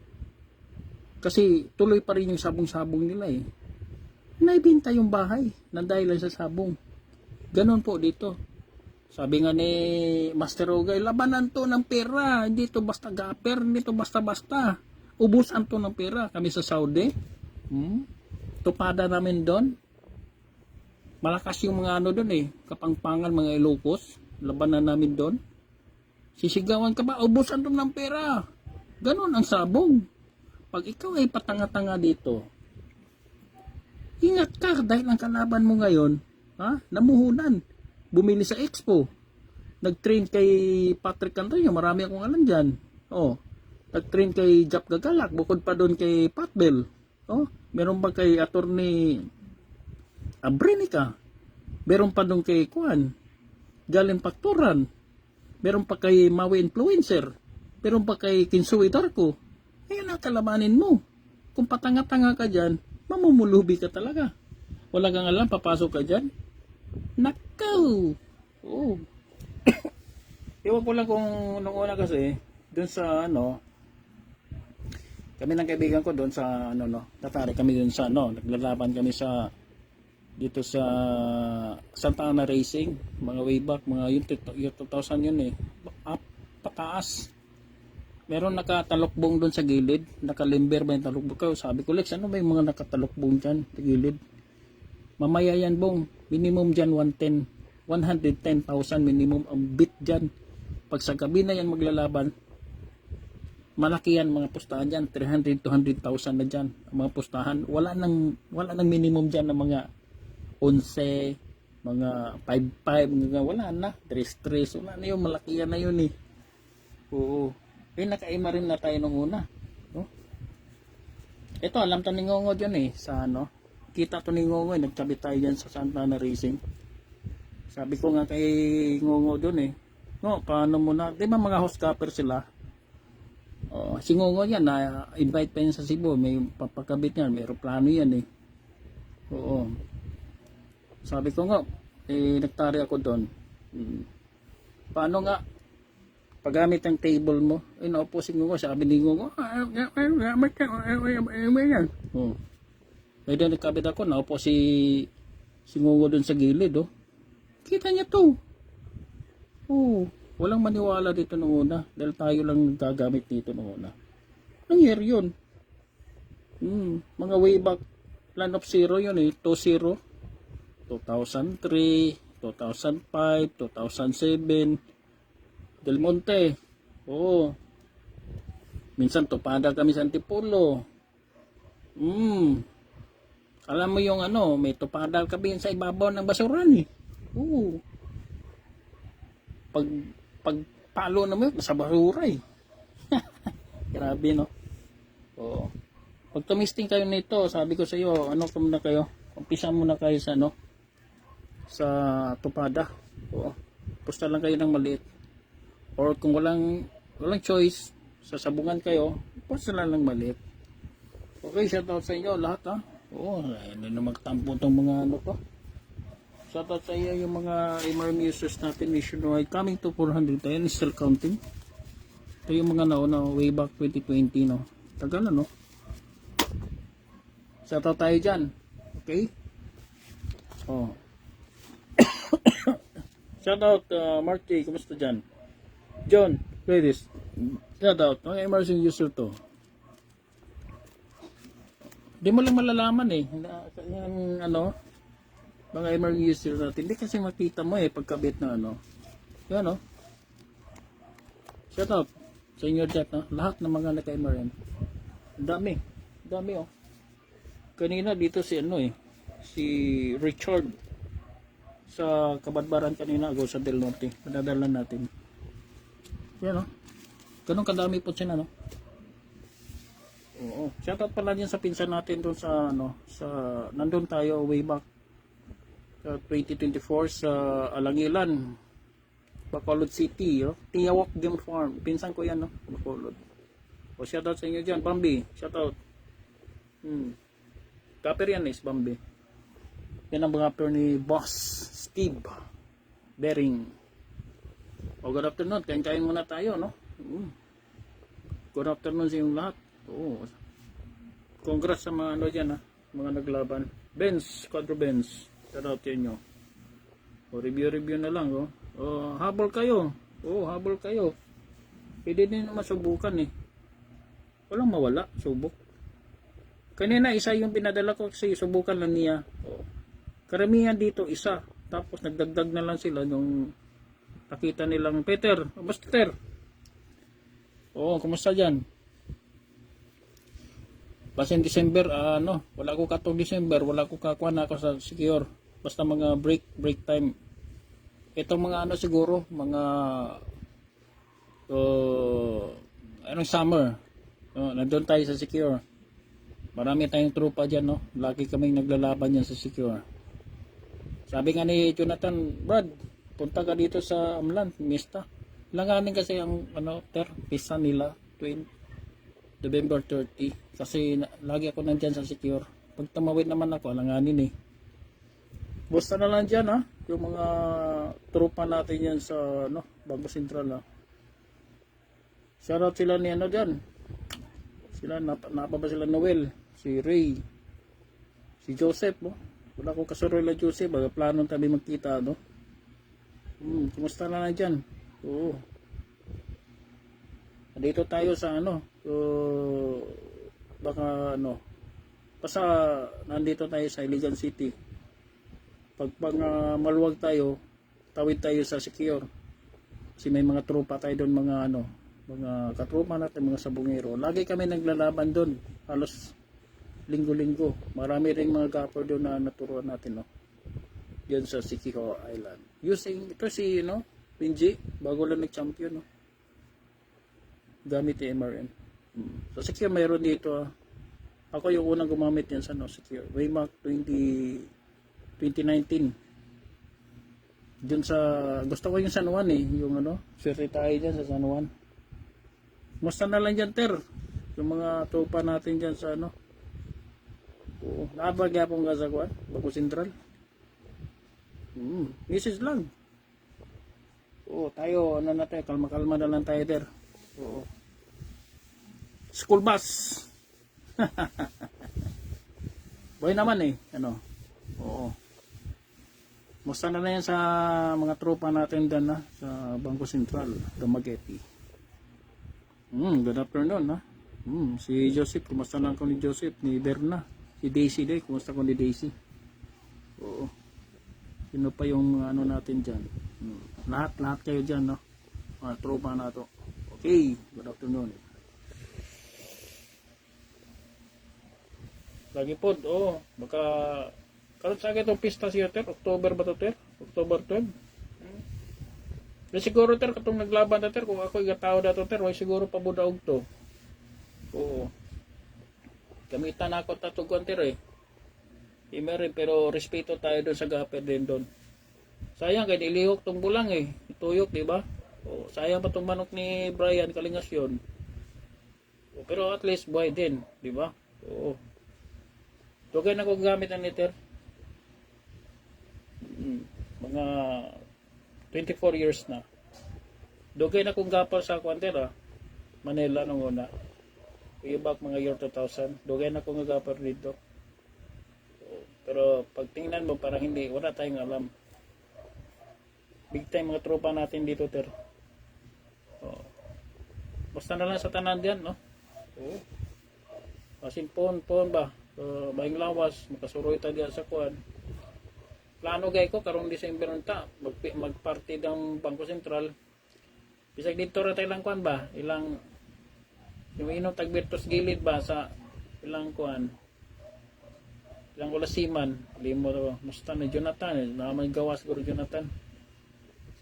[SPEAKER 1] Kasi tuloy pa rin yung sabong-sabong nila eh. Naibenta yung bahay, na dahil lang sa sabong. Ganon po dito. Sabi nga ni Master Ogay, labanan to ng pera, hindi to basta gapper, hindi to basta-basta. Ubusan to ng pera. Kami sa Saudi, tupada namin doon. Malakas yung mga ano doon eh, kapangpangan, mga Ilocos. Labanan namin doon. Sisigawan ka ba? Ubusan to ng pera. Ganon ang sabong. Pag ikaw ay patanga-tanga dito, ingat ka dahil ang kalaban mo ngayon, namuhunan. Bumili sa Expo. Nag-train kay Patrick Antonio, marami akong alam dyan. Oh. Nag-train kay Jap Gagalak, bukod pa doon kay Patbel. Oh, meron pa kay Attorney Abrenica. Meron pa doon kay Kuan, Galen Pacturan. Meron pa kay Maui Influencer. Meron pa kay Kinsui Darko. Ayun ang kalabanin mo. Kung patanga-tanga ka dyan, mamumulubi ka talaga. Wala kang alam, papasok ka dyan. Nakaw! Oh. Iwan ko lang kung nung una kasi, doon sa ano, kami ng kaibigan ko doon sa ano no, tatari kami doon sa ano, naglalaban kami sa dito sa Santa Ana Racing, mga way back, mga yung 2000 yun eh. Up, pataas. Meron nakatalokbong doon sa gilid. Nakalimber ba yung talokbong ko? Sabi ko, Lex, ano ba yung mga nakatalokbong dyan sa gilid? Mamaya yan, bong. Minimum dyan 110. 110,000 minimum ang bit dyan. Pag sa gabi na yan maglalaban, malaki yan mga pustahan dyan. 300 to 100,000 na dyan. Ang mga pustahan. Wala nang minimum dyan ng mga 11, mga 5-5, wala na. 3-3. Wala na yun. Malaki yan na yun eh. Oo. Nakaima rin na tayo nung una. No? Ito, alam to ni Ngongo dyan eh. Sa ano. Kita to ni Ngongo eh. Nagtabi tayo dyan sa Santa Ana Racing. Sabi ko nga kay Ngongo dun eh. No, paano mo na. Di ba mga host capper sila? Si Ngongo yan. Na-invite pa yan sa Cebu. May papakabit yan. May aeroplano yan eh. Oo. Sabi ko nga. Nagtari ako dun. Paano nga? Paggamit ng table mo, naupo si Ngongo, sabi ni Ngongo, Kaya doon nagkabit ako, naupo si Ngongo doon sa gilid, oh. Kita niya to. Walang maniwala dito nung una, dahil tayo lang gagamit dito nung una. Nangyari yun. Mga way back, plan of zero yun eh, 2-0, 2003, 2005, 2007, Del Monte. Minsan tupada kami sa Antipolo. Alam mo yung ano, may tupada kami sa ibabaw ng basuran eh. Pag palo na mo sa basura eh. Grabe no. Pag tumisting kayo nito, sabi ko sa iyo, ano muna kayo? Umpisa muna kayo sa ano? Sa tupada. Pusta lang kayo ng maliit. Or kung walang choice, sasabungan kayo, pusta lang ng maliit. Okay, shout out sa inyo lahat ha. Hindi na magtampo itong mga ano to. Shout out sa iyo yung mga MRM users natin nationwide. Coming to 400 tayo, still counting. Ito yung mga nauna, way back 2020 no. Tagal na no. Shout out tayo dyan. Okay? Shout out Marty, kumusta dyan? John, ladies, shout out. Mga immersion user to. Di mo lang malalaman eh. Yung ano, mga immersion user natin. Hindi kasi makita mo eh pagkabit na ano. Yan o. Shout out sa inyo dyan. Lahat ng mga naka-MRM. Dami. Dami oh. Kanina dito si ano eh. Si Richard. Sa Kabadbaran kanina ako sa Del Norte. Madadala natin. Yan o. Ganun kadami po siya no. Shoutout pala din sa pinsan natin doon sa ano, sa nandun tayo way back 2024 sa Alangilan, Bacolod City, Tiawak Game Farm. Pinsan ko yan no, Bacolod. Shoutout sa inyo diyan, Bambi. Shoutout. Kapper yan is Bambi. Yan ang kapper ni Boss Steve Bering. Good afternoon. Kain-kain muna tayo, no? Good afternoon sa inyong lahat. Congrats sa mga ano dyan, ha? Mga naglaban. Benz, Quadro Benz. Shout out nyo. Review na lang, habol kayo. Habol kayo. Pwede din naman subukan, eh. Walang mawala, subok. Kanina, isa yung pinadala ko kasi subukan lang niya. Karamihan dito, isa. Tapos nagdagdag na lang sila nung nakita nilang Peter, Master. Kumusta dyan? Basta in December, wala ko katong December, wala ko kakuha na ako sa secure. Basta mga break time. Itong mga ano siguro, mga summer. Nandun tayo sa secure. Marami tayong trupa dyan, no? Lagi kaming naglalaban yan sa secure. Sabi nga ni Jonathan, Brad, punta ka dito sa Amlan, Mista. Langanin kasi ang pisa nila, November 30. Kasi lagi ako nandyan sa secure. Pag tumawid naman ako, langanin eh. Basta na lang dyan ha. Yung mga trupa natin yan sa Bago Sentral ha. Shoutout sila ni dyan. Sila, napa ba sila Noel? Si Ray. Si Joseph Wala ko kasuroy la Joseph. Plano tabi magkita Kumusta na dyan? Dito tayo sa ano, baka ano, basta nandito tayo sa Iligan City. Pag maluwag tayo, tawid tayo sa Secure. Kasi may mga tropa tayo doon, mga ano, mga katropa natin, mga sabungero. Lagi kami naglalaban doon, halos linggo-linggo. Marami ring mga gapper doon na naturuan natin, no. Diyan sa Siquijor Island. Using ito si, no, Pinji, bago lang nag-champion, no. Gamit yung MRM. So Secure mayroon dito. Ako yung unang gumamit yan sa no, Secure. Waymark 2019. Dun sa, gusto ko yung San Juan eh. Yung ano, swerte tayo dyan sa San Juan. Musta na lang dyan, Ter. Yung mga tropa natin dyan sa ano. Oo, nakapag-yapong ka sa kuwan, Bago Sentral. Message lang. Oo, tayo, ano na tayo, kalma-kalma na lang tayo, Ter. Oo. School bus. Boy naman eh. Ano? Oo. Musta na yan sa mga tropa natin dyan na sa Bangko Sentral, Dumaguete. Good afternoon ha. Si Joseph, kumusta lang ko ni Joseph, ni Berna. Si Daisy day, kumusta ko ni Daisy. Oo. Sino pa yung ano natin dyan? Lahat kayo dyan, no? Mga tropa na to. Okay, good afternoon. Lagi po, baka karon sa akin itong pista siya, Ter, October ba to, Ter? October 12. Na siguro, Ter, katong naglaban na, Ter, kung ako igatao na to, Ter, way siguro pabudaog to. Oo. Gamitan ako tatuguan, Ter, eh. Meron, pero respeto tayo doon sa gaper din doon. Sayang, kaya nilihok tong bulang, eh. Ituyok, di ba? Oo, sayang pa tong manok ni Brian Kalingasyon. Pero at least buhay din, di ba? Oo. Dugay na ko gamit ang liter. Mga 24 years na. Dugay na kong gapal sa kwantera. Manila nung una. Ibak mga year 2000. Dugay na kong gapal dito. Pero pag tingnan mo, parang hindi. Wala tayong alam. Big time mga tropa natin dito, Ter. Basta na lang sa tanan diyan, no? Oo. Kasi pon ba? Baing lawas, makasuroy ta diyan sa kuan. Plano gay ko karong December unta magparty ng Bangko Sentral. Bisag dito ra tay lang kuan ba? Ilang yung inom tagbertos gilid ba sa ilang kuan. Ilang ulasiman, limo to. Musta ni Jonathan, na may gawas guro Jonathan.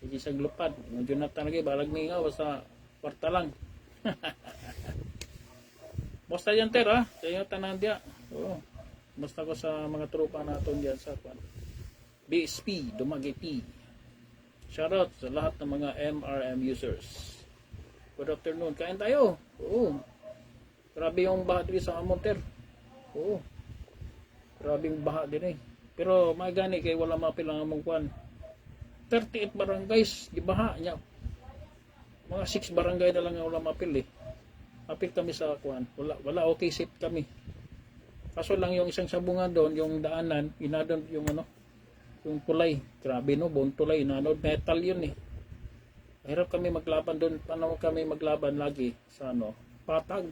[SPEAKER 1] Sige sa glupad, ng Jonathan lagi balag mingaw sa kwarta lang. Musta yan, Ter, ha? Sa inyo tanan diya. Oo. Musta ko sa mga tropa natin diyan sa kwan. BSP, Dumaguete. Shoutout sa lahat ng mga MRM users. Good afternoon. Kain tayo. Oo. Grabe yung baha dito sa amon, Ter. Oo. Grabe yung baha din eh. Pero magani kay wala mapilang among kwan. 38 barangays, di baha niya. Mga 6 barangay na lang ang wala mapil eh. Apil kami sa kuan. Wala okay safe kami. Kaso lang yung isang sabungan doon, yung daanan, inadon yung ano, yung tulay. Grabe no, buong tulay, inadon metal yun eh. Hirap kami maglaban doon. Paano kami maglaban lagi sa ano, patag.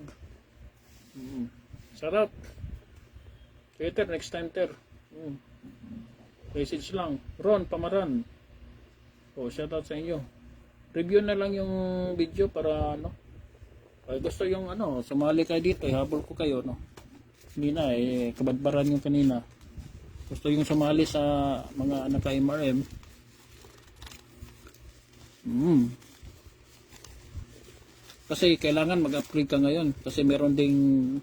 [SPEAKER 1] Sarap. Later, next time, Ter. Message lang. Ron, Pamaran. Shoutout sa inyo. Review na lang yung video para ano. Ay, gusto yung ano, sumali kayo dito, habol ko kayo, no. Hindi na kabadbaran yung kanina. Gusto yung sumali sa mga anak ka MRM. Kasi kailangan mag-upgrade ka ngayon kasi meron ding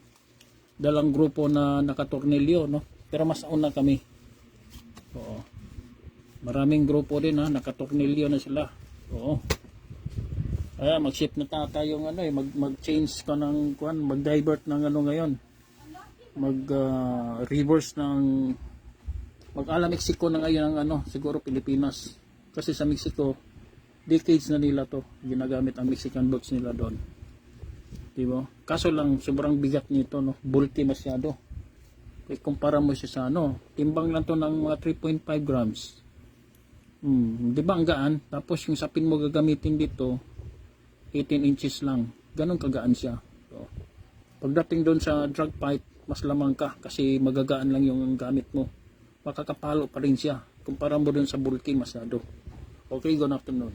[SPEAKER 1] dalang grupo na nakatornilyo, no. Pero mas una kami. Oo. Maraming grupo din ha, nakatornilyo na sila. Oo. Kaya mag-shift na tayo yung ano mag-change ka ng kuan, mag-divert ng ano ngayon. Reverse ng mag-ala Mexico na ngayon ng ano, siguro Pilipinas. Kasi sa Mexico, decades na nila to ginagamit ang Mexican boats nila doon. Diba? Kaso lang sobrang bigat nito, no. Bulky masyado. Kaya kumpara mo siya sa ano, timbang lang to ng mga 3.5 grams. Di ba ang gaan? Tapos yung sapin mo gagamitin dito 18 inches lang. ganun kagaan siya. So, pagdating doon sa drag pipe, mas lamang ka kasi magagaan lang yung gamit mo. Makakapalo pa rin siya. Kumpara mo doon sa bulky, masyado. Okay, good afternoon.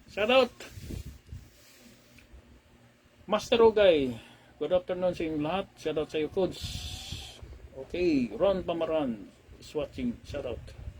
[SPEAKER 1] Shout out! Master Ogay, good afternoon sa inyong lahat. Shout out sa iyo, Codes. Okay, Ron Pamaran is watching. Shout out.